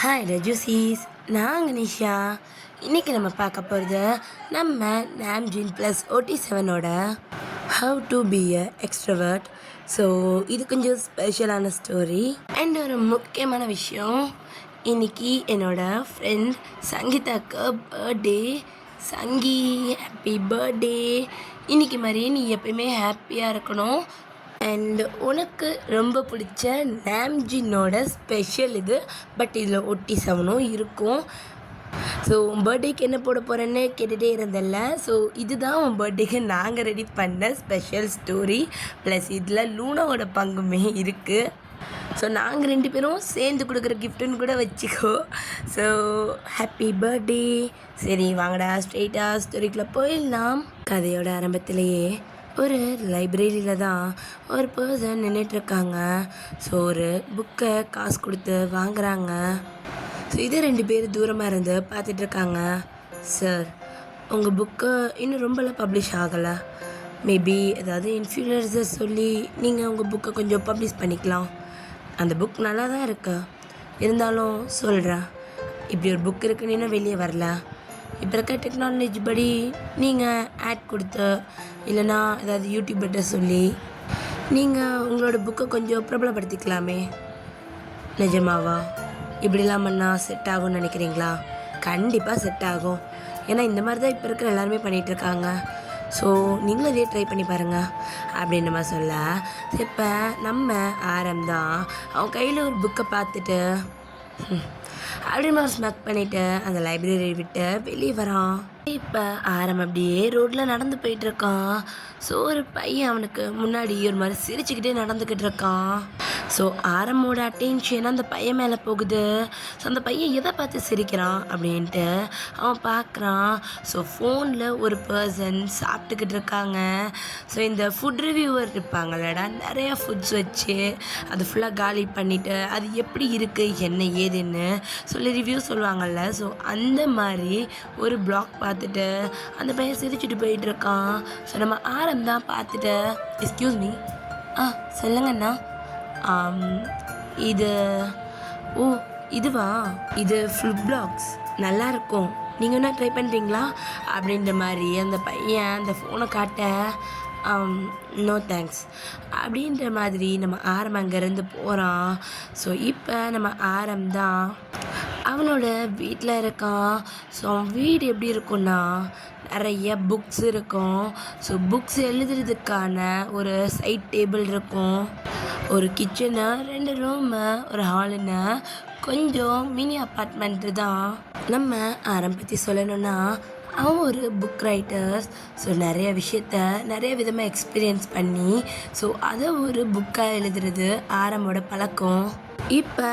Hi ரஜுசீஸ், நான் நிஷா. இன்றைக்கி நம்ம பார்க்க போகிறது நம்ம நாம்ஜின் ப்ளஸ் OT7ஓட how to be a extrovert. So இது கொஞ்சம் ஸ்பெஷலான ஸ்டோரி அண்ட் ஒரு முக்கியமான விஷயம். இன்றைக்கி என்னோடய ஃப்ரெண்ட் சங்கீதாக்கு பர்த்டே. சங்கி, ஹாப்பி பர்த்டே. இன்றைக்கி மாதிரி நீ எப்பயுமே ஹாப்பியாக இருக்கணும். அண்ட் உனக்கு ரொம்ப பிடிச்ச நாம்ஜினோட ஸ்பெஷல் இது. பட் இதில் OT7 இருக்கும். ஸோ உன் பர்த்டேக்கு என்ன போட போகிறேன்னு கேட்டுகிட்டே இருந்தல்ல. ஸோ இதுதான் உன் பர்த்டேக்கு நாங்கள் ரெடி பண்ண ஸ்பெஷல் ஸ்டோரி. ப்ளஸ் இதில் லூனாவோட பங்குமே இருக்குது. ஸோ நாங்கள் 2 பேரும் சேர்ந்து கொடுக்குற கிஃப்ட்டுன்னு கூட வச்சுக்கோ. So happy birthday. சரி வாங்கடா, ஸ்ட்ரெயிட்டாக ஸ்டோரிக்குள்ளே போயிடலாம். கதையோட ஆரம்பத்திலேயே ஒரு லைப்ரரியில் தான் ஒரு பர்சன் நின்றுட்டுருக்காங்க. ஸோ ஒரு புக்கை காசு கொடுத்து வாங்குகிறாங்க. ஸோ இதை 2 பேர் தூரமாக இருந்து பார்த்துட்ருக்காங்க. சார், உங்கள் புக்கு இன்னும் ரொம்பலாம் பப்ளிஷ் ஆகலை. மேபி ஏதாவது இன்ஃப்ளூயன்சர் சொல்லி நீங்கள் உங்கள் புக்கை கொஞ்சம் பப்ளிஷ் பண்ணிக்கலாம். அந்த புக் நல்லா தான் இருக்கு, இருந்தாலும் சொல்கிறேன், இப்படி ஒரு புக் இருக்குன்னு இன்னும் வெளியே வரல. இப்போ இருக்க டெக்னாலஜி படி நீங்கள் ஆட் கொடுத்து இல்லைனா ஏதாவது யூடியூபர்கிட்ட சொல்லி நீங்கள் உங்களோட புக்கை கொஞ்சம் பிரபலப்படுத்திக்கலாமே. நிஜமாவா? இப்படிலாம் பண்ணால் செட் ஆகும்னு நினைக்கிறீங்களா? கண்டிப்பாக செட் ஆகும். ஏன்னா இந்த மாதிரி தான் இப்போ இருக்கிற எல்லாருமே பண்ணிகிட்ருக்காங்க. ஸோ நீங்களும் இதே ட்ரை பண்ணி பாருங்கள் அப்படின்னு நம்ம சொல்ல, இப்போ நம்ம ஆரம்பம் அவன் கையில் ஒரு புக்கை பார்த்துட்டு அப்படின்னு ஸ்மக் பண்ணிவிட்டு அந்த லைப்ரரி விட்டு வெளியே வரான். இப்போ ஆரம் அப்படியே ரோட்டில் நடந்து போயிட்டுருக்கான். ஸோ ஒரு பையன் அவனுக்கு முன்னாடி ஒரு மாதிரி சிரிச்சுக்கிட்டே நடந்துக்கிட்டு இருக்கான். ஸோ ஆரமோட அட்டென்ஷன் அந்த பையன் மேலே போகுது. ஸோ அந்த பையன் எதை பார்த்து சிரிக்கிறான் அப்படின்ட்டு அவன் பார்க்குறான். ஸோ ஃபோனில் ஒரு பர்சன் சாப்பிட்டுக்கிட்டு இருக்காங்க. ஸோ இந்த ஃபுட் ரிவ்யூவர் இருப்பாங்கல்லடா, நிறையா ஃபுட்ஸ் வச்சு அது ஃபுல்லாக காலி பண்ணிவிட்டு அது எப்படி இருக்குது என்ன ஏதுன்னு சொல்லி ரிவ்யூ சொல்லுவாங்கள்ல. ஸோ அந்த மாதிரி ஒரு பிளாக் பார்த்துட்டு அந்த பையன் சிரிச்சுட்டு போயிட்டுருக்கான். ஸோ நம்ம தான் பார்த்துட்டு, எக்ஸ்கியூஸ் மீ, சொல்லுங்கண்ணா, இது இதுவா, இது ஃபுட் பிளாக்ஸ் நல்லாயிருக்கும், நீங்கள் என்ன ட்ரை பண்ணுறீங்களா அப்படின்ற மாதிரி அந்த பையன் அந்த ஃபோனை காட்ட, நோ தேங்க்ஸ் அப்படின்ற மாதிரி நம்ம அங்கேருந்து போகிறான். ஸோ இப்போ நம்ம தான் அவனோட வீட்டில் இருக்கான். ஸோ அவன் வீடு எப்படி இருக்குன்னா நிறைய புக்ஸ் இருக்கும். ஸோ புக்ஸ் எழுதுறதுக்கான ஒரு சைட் டேபிள் இருக்கும், ஒரு கிச்சனு, 2 ரூமு, ஒரு ஹாலுன்னு கொஞ்சம் மினி அப்பார்ட்மெண்ட்டு தான். நம்ம பற்றி சொல்லணுன்னா அவன் ஒரு புக் ரைட்டர்ஸ். ஸோ நிறைய விஷயத்த நிறைய விதமாக எக்ஸ்பீரியன்ஸ் பண்ணி ஸோ அதை ஒரு புக்காக எழுதுறது ஆரம்போட பழக்கம். இப்போ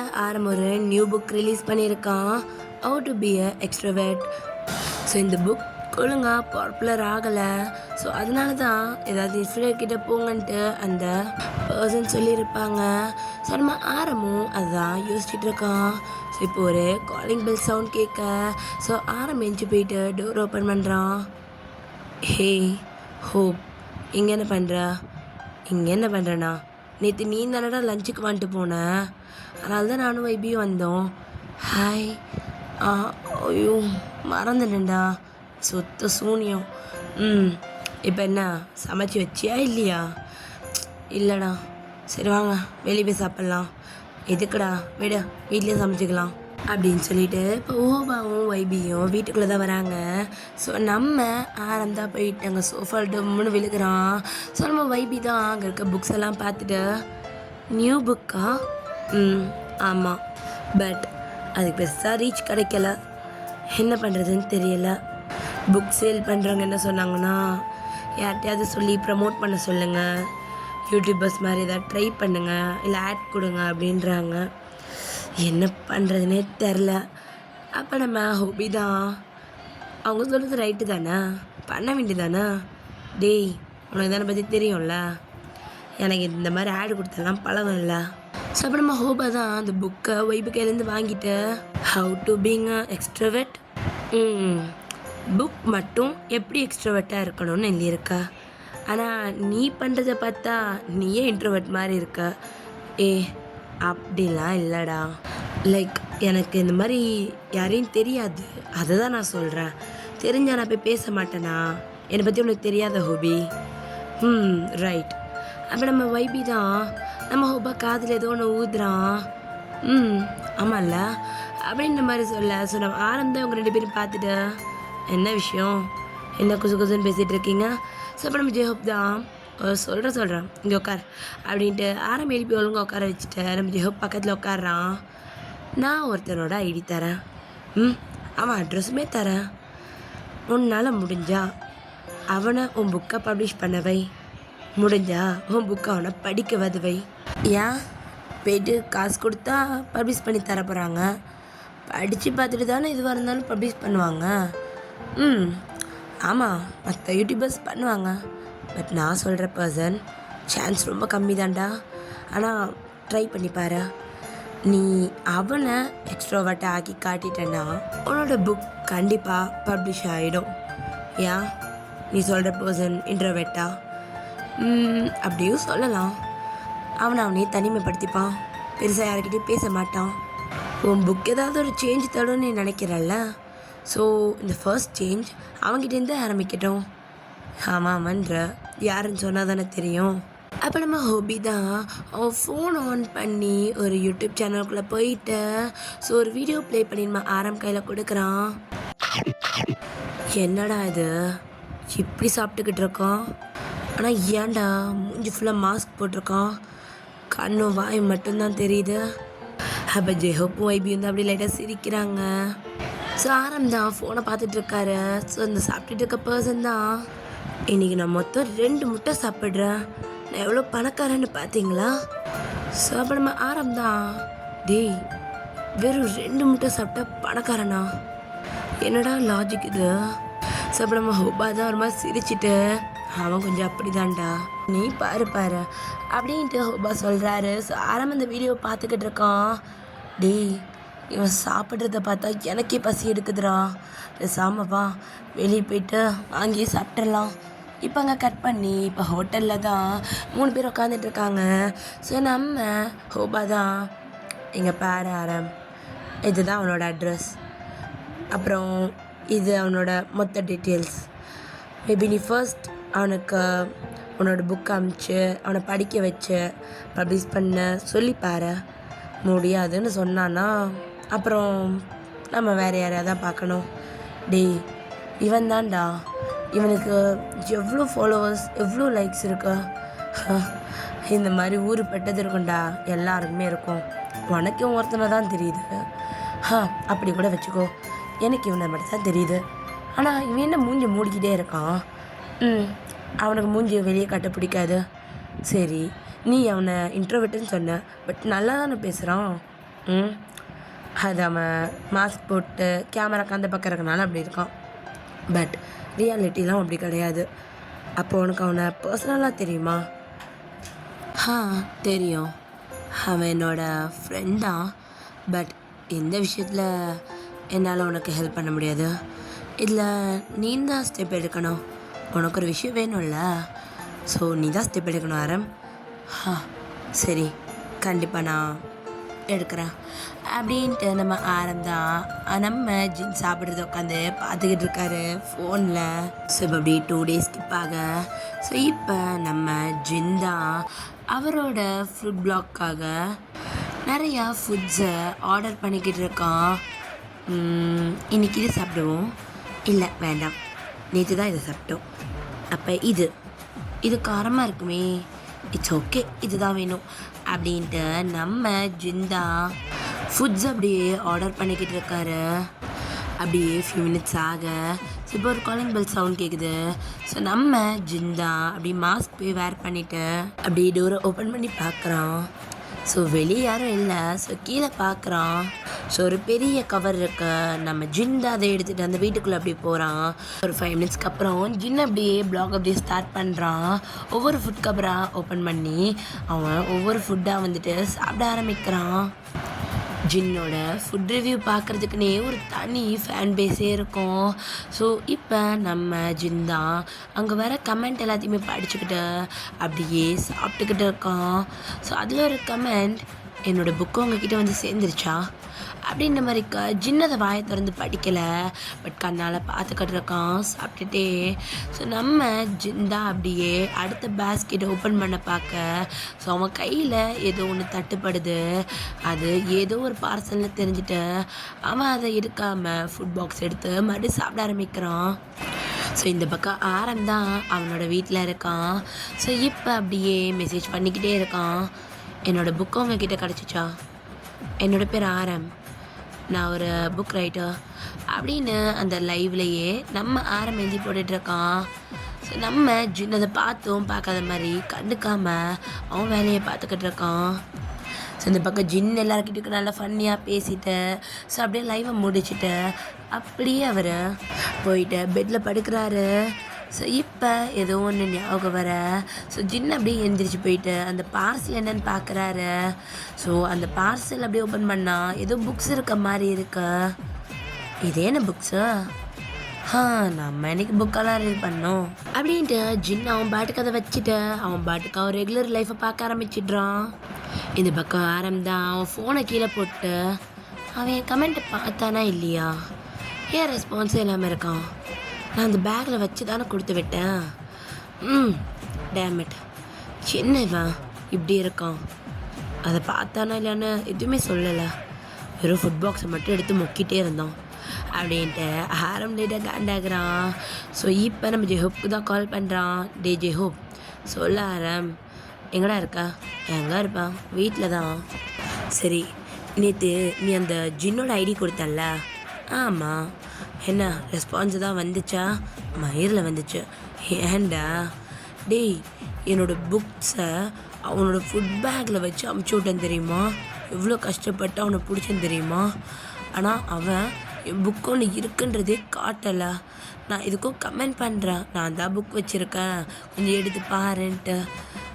ஒரு நியூ புக் ரிலீஸ் பண்ணியிருக்கான், how to be a extrovert. So இந்த புக் ஒழுங்காக பாப்புலர் ஆகலை. ஸோ அதனால தான் ஏதாவது இன்ஃப்ளூயர்கிட்ட போங்கன்ட்டு அந்த பர்சன் சொல்லியிருப்பாங்க. ஸோ நம்ம அதுதான் யோசிச்சுட்டு இருக்கான். ஸோ இப்போ ஒரு காலிங் பெல் சவுண்ட் கேட்க, ஸோ எஞ்சி போயிட்டு டோர் ஓப்பன் பண்ணுறான். ஹே ஹோப், இங்கே என்ன பண்ணுறேண்ணா? நேற்று நீ தானடா லஞ்சுக்கு வந்துட்டு போனேன், அதனால தான் நானும் வைபியும் வந்தோம். ஹாய். ஐயோ மறந்துட்டேன்டா, சொத்த சூனியம். இப்போ என்ன சமைச்சி வச்சியா இல்லையா? இல்லைடா. சரி வாங்க வெளியே போய் சாப்பிட்லாம். எதுக்குடா, விட வீட்லேயே சமைச்சிக்கலாம் அப்படின்னு சொல்லிட்டு இப்போ ஓபாவும் வைபியும் வீட்டுக்குள்ளே தான் வராங்க. ஸோ நம்ம தான் போயிட்டு அங்கே சோஃபா டம்முன்னு விழுகிறான். ஸோ நம்ம வைபி தான் அங்கே இருக்க புக்ஸ் எல்லாம் பார்த்துட்டு, நியூ புக்கா? ஆமாம், பட் அதுக்கு பெருசாக ரீச் கிடைக்கல, என்ன பண்ணுறதுன்னு தெரியல. புக் சேல் பண்ணுறவங்க என்ன சொன்னாங்கன்னா, யார்கிட்டையாவது சொல்லி ப்ரமோட் பண்ண சொல்லுங்கள், யூடியூபர்ஸ் மாதிரி ஏதாவது ட்ரை பண்ணுங்கள், இல்லை ஆட் கொடுங்க அப்படின்றாங்க. என்ன பண்ணுறதுனே தெரில. அப்போ நம்ம ஹோபி தான், அவங்க சொல்கிறது ரைட்டு தானே, பண்ண வேண்டியதானே. டேய், உனக்கு தானே பற்றி தெரியும்ல, எனக்கு இந்த மாதிரி ஆடு கொடுத்தெல்லாம் பழகம் இல்லை. ஸோ அப்போ நம்ம ஹோபா தான் அந்த புக்கை வைபு கையிலேருந்து வாங்கிட்டு how to being a extrovert, book மட்டும் எப்படி எக்ஸ்ட்ரோவர்ட்டாக இருக்கணும்னு எழுதியிருக்கா. ஆனால் நீ பண்ணுறதை பார்த்தா நீயே இன்ட்ரோவர்ட் மாதிரி இருக்க. அப்படிலாம் இல்லைடா, லைக் எனக்கு இந்த மாதிரி யாரையும் தெரியாது. அதை தான் நான் சொல்கிறேன். தெரிஞ்சா நான் போய் பேச மாட்டேனா? என்னை பற்றி உனக்கு தெரியாத ஹோபி. ரைட். அப்போ நம்ம வைபி தான் நம்ம ஹோபா காதில் ஏதோ ஒன்று ஊதுறான். ஆமாம்ல அப்படின்ற மாதிரி சொல்ல. ஸோ நம்ம ஆரம்பம் அவங்க 2 பேரும் பார்த்துட்டு என்ன விஷயம், என்ன குசு குசுன்னு பேசிகிட்டு இருக்கீங்க. ஸோ அப்போ நம்ம ஜெயஹோப் தான் சொல்கிறேன் இங்கே உட்கார் அப்படின்ட்டு ஆரம் எழுப்பி ஒழுங்காக உட்கார வச்சுட்டு நம்ம ஜெயஹோப் பக்கத்தில் உட்காடுறான். நான் ஒருத்தனோட ஐடி தரேன், அவன் அட்ரஸுமே தரேன். உன்னால் முடிஞ்சா அவனை உன் புக்கை பப்ளிஷ் பண்ணவை, முடிஞ்சா உன் புக்கை அவனை படிக்க வதுவை. ஏன் போய்ட்டு காசு கொடுத்தா பப்ளிஷ் பண்ணி தர போகிறாங்க, படித்து பார்த்துட்டு தானே எதுவாக இருந்தாலும் பப்ளிஷ் பண்ணுவாங்க. ஆமாம், மற்ற யூடியூபர்ஸ் பண்ணுவாங்க. பட் நான் சொல்கிற பர்சன் சான்ஸ் ரொம்ப கம்மி தான்டா. ஆனால் ட்ரை பண்ணிப்பாரு. நீ அவனை எக்ஸ்ட்ரோவர்ட்டை ஆக்கி காட்டிட்டேன்னா உன்னோட புக் கண்டிப்பாக பப்ளிஷ் ஆகிடும். ஏன் நீ சொல்கிற பர்சன் இன்ட்ரோவர்ட்டா? அப்படியும் சொல்லலாம். அவனே தனிமைப்படுத்திப்பான், பெருசாக யார்கிட்டையும் பேச மாட்டான். உன் புக் ஏதாவது ஒரு சேஞ்ச் தரும்னு நீ நினைக்கிறல்ல. ஸோ இந்த ஃபர்ஸ்ட் சேஞ்ச் அவங்ககிட்டேருந்து ஆரம்பிக்கட்டும். ஆமாமன்ற யாருன்னு சொன்னால் தானே தெரியும். அப்போ நம்ம ஹோபி தான் அவன் ஃபோன் ஆன் பண்ணி ஒரு யூடியூப் சேனலுக்குள்ளே போயிட்டு ஸோ ஒரு வீடியோ ப்ளே பண்ணிடுமா ஆரம் கையில் கொடுக்குறான். என்னடா இது இப்படி சாப்பிட்டுக்கிட்டு இருக்கோம். ஆனால் ஏன்டா மூஞ்சி ஃபுல்லாக மாஸ்க் போட்டிருக்கான், கண்ணும் வாய் மட்டும்தான் தெரியுது. அப்போ ஜெயஹோப்பும் வைபியும் தான் அப்படி லைட்டாக சிரிக்கிறாங்க. ஸோ ஆரம் தான் ஃபோனை பார்த்துட்ருக்காரு. ஸோ இந்த சாப்பிட்டுட்டு இருக்க பர்சன் தான். இன்றைக்கி நான் மொத்தம் 2 முட்டை சாப்பிட்றேன், நான் எவ்வளோ பணக்காரன்னு பார்த்தீங்களா? ஸோ அப்போ நம்ம ஆரம் தான், டேய் வெறும் 2 முட்டை சாப்பிட்டா பணக்காரனா, என்னடா லாஜிக் இது? ஸோ அப்போ நம்ம ஹோபா தான் ஒரு மாதிரி சிரிச்சிட்டு அவன் கொஞ்சம் அப்படி தான்டா, நீ பாரு அப்படின்ட்டு ஹோபா சொல்கிறாரு. ஸோ ஆரம் இந்த வீடியோ பார்த்துக்கிட்டு இருக்கான். டேய் இவன் சாப்பிட்றத பார்த்தா எனக்கே பசி எடுக்குதுடா, பேசாமப்பா வெளியே போயிட்டு வாங்கி சாப்பிட்றலாம். இப்போ அங்கே கட் பண்ணி இப்போ ஹோட்டலில் தான் 3 பேர் உட்காந்துட்ருக்காங்க. ஸோ நம்ம ஹோபா தான், எங்கள் பாரு ஆரம், இதுதான் அவனோட அட்ரஸ், அப்புறம் இது அவனோட மொத்த டீட்டெயில்ஸ். மேபி நீ ஃபர்ஸ்ட் அவனுக்கு உன்னோட புக் அனுப்பிச்சு அவனை படிக்க வச்சு பப்ளிஷ் பண்ண சொல்லிப்பாரு. முடியாதுன்னு சொன்னான்னா அப்புறம் நம்ம வேறு யாரையாக தான் பார்க்கணும். டேய் இவன் தான்டா, இவனுக்கு எவ்வளோ ஃபாலோவர்ஸ் எவ்வளோ லைக்ஸ் இருக்கு. இந்த மாதிரி ஊர் பெட்டது இருக்கும்டா, எல்லாருக்குமே இருக்கும். உனக்கும் ஒருத்தனை தான் தெரியுது. அப்படி கூட வச்சுக்கோ, எனக்கு இவனை மட்டும் தான் தெரியுது. ஆனால் இவன் என்ன மூஞ்சி மூடிக்கிட்டே இருக்கான். அவனுக்கு மூஞ்சி வெளியே கட்ட பிடிக்காது. சரி நீ அவனை இன்ட்ரோவர்ட்டுன்னு சொன்ன, பட் நல்லா தானே பேசுகிறான். அது அவன் மாஸ்க் போட்டு கேமராக்கு அந்த பக்கம் இருக்கனால அப்படி இருக்கான். பட் ரியாலிட்டிலாம் அப்படி கிடையாது. அப்போ உனக்கு அவனை பர்சனலாக தெரியுமா? தெரியும், அவன் என்னோட ஃப்ரெண்டான். பட் எந்த விஷயத்தில் என்னால் உனக்கு ஹெல்ப் பண்ண முடியாது. இதில் நீ தான் ஸ்டெப் எடுக்கணும். உனக்கு ஒரு விஷயம் வேணும்ல, ஸோ நீ தான் ஸ்டெப் எடுக்கணும் ஆரம். சரி கண்டிப்பாக நான் எடுக்கிறேன் அப்படின்ட்டு நம்ம ஆரம்தான் நம்ம ஜின் சாப்பிட்றது உட்காந்து பார்த்துக்கிட்டு இருக்காரு ஃபோனில். ஸோ இப்போ அப்படி 2 days ஸ்கிப் ஆக. ஸோ இப்போ நம்ம ஜின் தான் அவரோட ஃபுட் பிளாக்காக நிறையா ஃபுட்ஸை ஆர்டர் பண்ணிக்கிட்டு இருக்கான். இன்றைக்கி இது சாப்பிடுவோம், இல்லை வேண்டாம் நேற்று தான் இதை சாப்பிட்டோம், அப்போ இது காரமாக இருக்குமே, இட்ஸ் ஓகே இதுதான் வேணும் அப்படின்ட்டு நம்ம ஜிந்தா ஃபுட்ஸ் அப்படியே ஆர்டர் பண்ணிக்கிட்டு இருக்காரு. அப்படியே ஃபியூ மினிட்ஸ் ஆக இப்போ ஒரு காலிங் பெல் சவுண்ட் கேட்குது. ஸோ நம்ம ஜிந்தா அப்படி மாஸ்க் போய் வேர் பண்ணிவிட்டு அப்படியே டோரை ஓப்பன் பண்ணி பார்க்குறான். ஸோ வெளியே யாரும் இல்லை. ஸோ கீழே பார்க்குறான். ஸோ ஒரு பெரிய கவர் இருக்கு. நம்ம ஜிந்தா அதை எடுத்துகிட்டு அந்த வீட்டுக்குள்ளே அப்படியே போகிறான். ஒரு 5 மினிட்ஸ்க்கு அப்புறம் ஜின் அப்படியே பிளாக் அப்படியே ஸ்டார்ட் பண்ணுறான். ஒவ்வொரு ஃபுட் கவராக ஓப்பன் பண்ணி அவன் ஒவ்வொரு ஃபுட்டாக வந்துட்டு சாப்பிட ஆரம்பிக்கிறான். ஜின்னோட ஃபுட் ரிவ்யூ பார்க்குறதுக்குன்னே ஒரு தனி ஃபேன் பேஸே இருக்கும். ஸோ இப்போ நம்ம ஜின் தான் அங்கே வர கமெண்ட் எல்லாத்தையுமே படிச்சுக்கிட்டு அப்படியே சாப்பிட்டுக்கிட்டு இருக்கான். ஸோ அதில் ஒரு கமெண்ட், என்னோட புக்கு உங்ககிட்ட வந்து சேர்ந்துருச்சா அப்படின்ற மாதிரி ஜின்னதை வாயை திறந்து படிக்கலை. பட் கண்ணால் பார்த்துக்கிட்டு இருக்கான் சாப்பிட்டுட்டே. ஸோ நம்ம ஜிந்தா அப்படியே அடுத்த பேஸ்கெட்டை ஓப்பன் பண்ண பார்க்க ஸோ அவன் கையில் ஏதோ ஒன்று தட்டுப்படுது. அது ஏதோ ஒரு பார்சல்னு தெரிஞ்சுட்டு அவன் அதை எடுக்காமல் ஃபுட் பாக்ஸ் எடுத்து மறுபடியும் சாப்பிட ஆரம்பிக்கிறான். ஸோ இந்த பக்கம் ஆரம் தான் அவனோட வீட்டில் இருக்கான். ஸோ இப்போ அப்படியே மெசேஜ் பண்ணிக்கிட்டே இருக்கான். என்னோடய புக்கு உங்ககிட்ட கிடச்சிச்சா? என்னோடய பேர் ஆரம், நான் ஒரு புக் ரைட்டர் அப்படின்னு அந்த லைவ்லையே நம்ம ஆரம் எழுதி போட்டுட்ருக்கான். ஸோ நம்ம ஜின்னதை பார்த்தும் பார்க்காத மாதிரி கண்டுக்காமல் அவன் வேலையை பார்த்துக்கிட்டு இருக்கான். ஸோ இந்த பக்கம் ஜின் எல்லாருக்கிட்டையும் நல்லா ஃபன்னியாக பேசிட்டு ஸோ அப்படியே லைவை முடிச்சுட்டு அப்படியே அவர் போயிட்டு பெட்டில் படுக்கிறாரு. ஸோ இப்போ ஏதோ ஒன்று ஞாபகம் வர ஸோ ஜின் அப்படியே எழுந்திரிச்சு போயிட்டு அந்த பார்சல் என்னன்னு பார்க்குறாரு. ஸோ அந்த பார்சல் அப்படியே ஓப்பன் பண்ணால் ஏதோ புக்ஸ் இருக்க மாதிரி இருக்கு. இது என்ன புக்ஸு? நம்ம இன்னைக்கு புக்கெல்லாம் ரீட் பண்ணோம் அப்படின்ட்டு ஜின் அவன் பாட்டுக்கு அதை வச்சுட்டு அவன் பாட்டுக்கு அவன் ரெகுலர் லைஃப்பை பார்க்க ஆரம்பிச்சிடுறான். இந்த பக்கம் ஆரம்பிதான் அவன் ஃபோனை கீழே போட்டு அவன் என் கமெண்ட்டை பார்த்தானா இல்லையா, ஏன் ரெஸ்பான்ஸே இல்லாமல் இருக்கான், நான் அந்த பேக்கில் வச்சு தானே கொடுத்து விட்டேன். டேமிட், என்ன இவன் இப்படி இருக்கான், அதை பார்த்தானா இல்லைன்னு எதுவுமே சொல்லலை, வெறும் ஃபுட் பாக்ஸை மட்டும் எடுத்து மொக்கிட்டே இருந்தோம் அப்படின்ட்டு ஆரம் லேட்டாக காண்டாகிறான். ஸோ இப்போ நம்ம ஜெஹோப்க்கு தான் கால் பண்ணுறான். டே ஜெஹோப், சொல்ல ஆரம், எங்கடா இருக்கா? எங்கே இருப்பான்? வீட்டில் தான். சரி, நேற்று நீ அந்த ஜின்னோட ஐடி கொடுத்தல்ல? ஆமாம். என்ன ரெஸ்பான்ஸ் தான் வந்துச்சா? மயிரில் வந்துச்சு. ஏன்டா? டேய், என்னோடய புக்ஸை அவனோட ஃபுட் பேக்கில் வச்சு அமுச்சு விட்டேன் தெரியுமா? எவ்வளோ கஷ்டப்பட்டு அவனை பிடிச்சேன் தெரியுமா? ஆனால் அவன் என் புக் ஒன்று இருக்குன்றதே காட்டலை. நான் இதுக்கும் கமெண்ட் பண்ணுறேன், நான் தான் புக் வச்சுருக்கேன் கொஞ்சம் எடுத்து பாருன்ட்டு.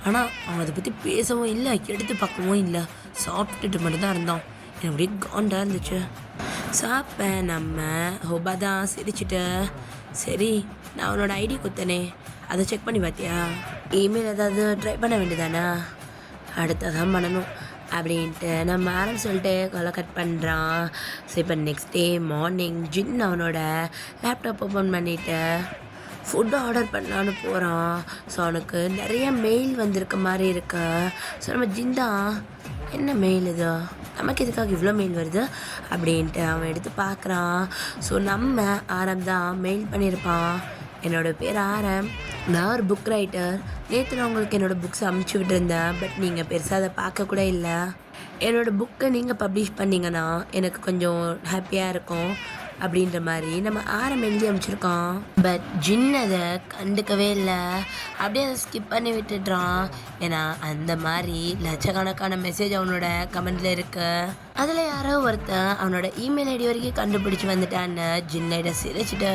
ஆனால் அவன் அதை பற்றி பேசவும் இல்லை, எடுத்து பார்க்கவும் இல்லை, சாப்பிட்டுட்டு மட்டும்தான் இருந்தான். எனக்கு அப்படியே காண்டாக இருந்துச்சு. சாப்பிட்டேன். நம்ம ஹோபா தான் சிரிச்சுட்டு, சரி நான் அவனோட ஐடி கொடுத்தனே அதை செக் பண்ணி பார்த்தியா? இமெயில் ஏதாவது ட்ரை பண்ண வேண்டியதானே? அடுத்ததான் பண்ணணும் அப்படின்ட்டு நம்ம ஆரம் சொல்லிட்டு கொலை கட் பண்ணுறான். ஸோ இப்போ நெக்ஸ்ட் டே மார்னிங் ஜின் அவனோட லேப்டாப் ஓப்பன் பண்ணிவிட்டு ஃபுட்டு ஆர்டர் பண்ணலான்னு போகிறான். ஸோ அவனுக்கு நிறைய மெயில் வந்திருக்க மாதிரி இருக்கு. ஸோ நம்ம ஜிந்தா, என்ன மெயில் இது, நமக்கு எதுக்காக இவ்வளோ மெயில் வருது அப்படின்ட்டு அவன் எடுத்து பார்க்குறான். ஸோ நம்ம ஆரம் தான் மெயில் பண்ணியிருப்பான். என்னோடய பேர் ஆரம், நான் ஒரு புக் ரைட்டர். நேற்று நான் உங்களுக்கு என்னோடய புக்ஸ் அமுச்சு விட்டுருந்தேன், பட் நீங்கள் பெருசாக அதை பார்க்கக்கூட இல்லை. என்னோடய புக்கை நீங்கள் பப்ளிஷ் பண்ணிங்கன்னா எனக்கு கொஞ்சம் ஹாப்பியாக இருக்கும் அப்படின்ற மாதிரி நம்ம ஆரம் எழுதி அமைச்சிருக்கோம். பட் ஜின் அதை கண்டுக்கவே இல்லை, அப்படியே அதை ஸ்கிப் பண்ணி விட்டுடுறான். ஏன்னா அந்த மாதிரி லட்சக்கணக்கான மெசேஜ் அவனோட கமெண்ட்ல இருக்கு. அதில் யாரோ ஒருத்தன் அவனோட இமெயில் ஐடி வரைக்கும் கண்டுபிடிச்சி வந்துட்டான்னு ஜின்னைட சிரிச்சுட்டு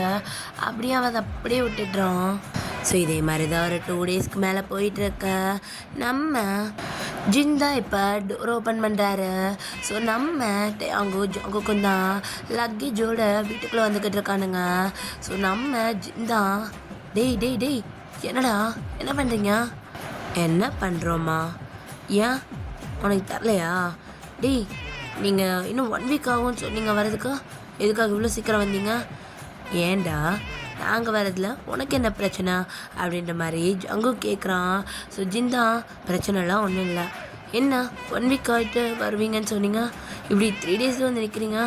அப்படியே அவன் அதை அப்படியே விட்டுடுறான். ஸோ இதே மாதிரி தான் ஒரு 2 டேஸ்க்கு மேலே போயிட்டுருக்க நம்ம ஜின் தான் இப்போ டோர் ஓப்பன் பண்ணுறாரு. ஸோ நம்ம ஜாங்குக்கும் தான் லக்கேஜோட வீட்டுக்குள்ளே வந்துக்கிட்டு இருக்கானுங்க. ஸோ நம்ம ஜின் தான், டேய் டேய் டேய் என்னடா என்ன பண்ணுறீங்க? என்ன பண்ணுறோமா? ஏன் உனக்கு தரலையா? டேய், நீங்கள் இன்னும் 1 வீக் ஆகும்னு சொன்னீங்க வரதுக்கு, எதுக்காக இவ்வளோ சீக்கிரம் வந்தீங்க? ஏன்டா நாங்கள் வரதில் உனக்கு என்ன பிரச்சனை அப்படின்ற மாதிரி ஜங்கு கேட்குறான். ஸோ ஜிந்தா, பிரச்சனைலாம் ஒன்றும் இல்லை, என்ன 1 வீக் ஆகிட்டு வருவீங்கன்னு சொன்னீங்க, இப்படி 3 டேஸில் வந்து நிற்கிறீங்க.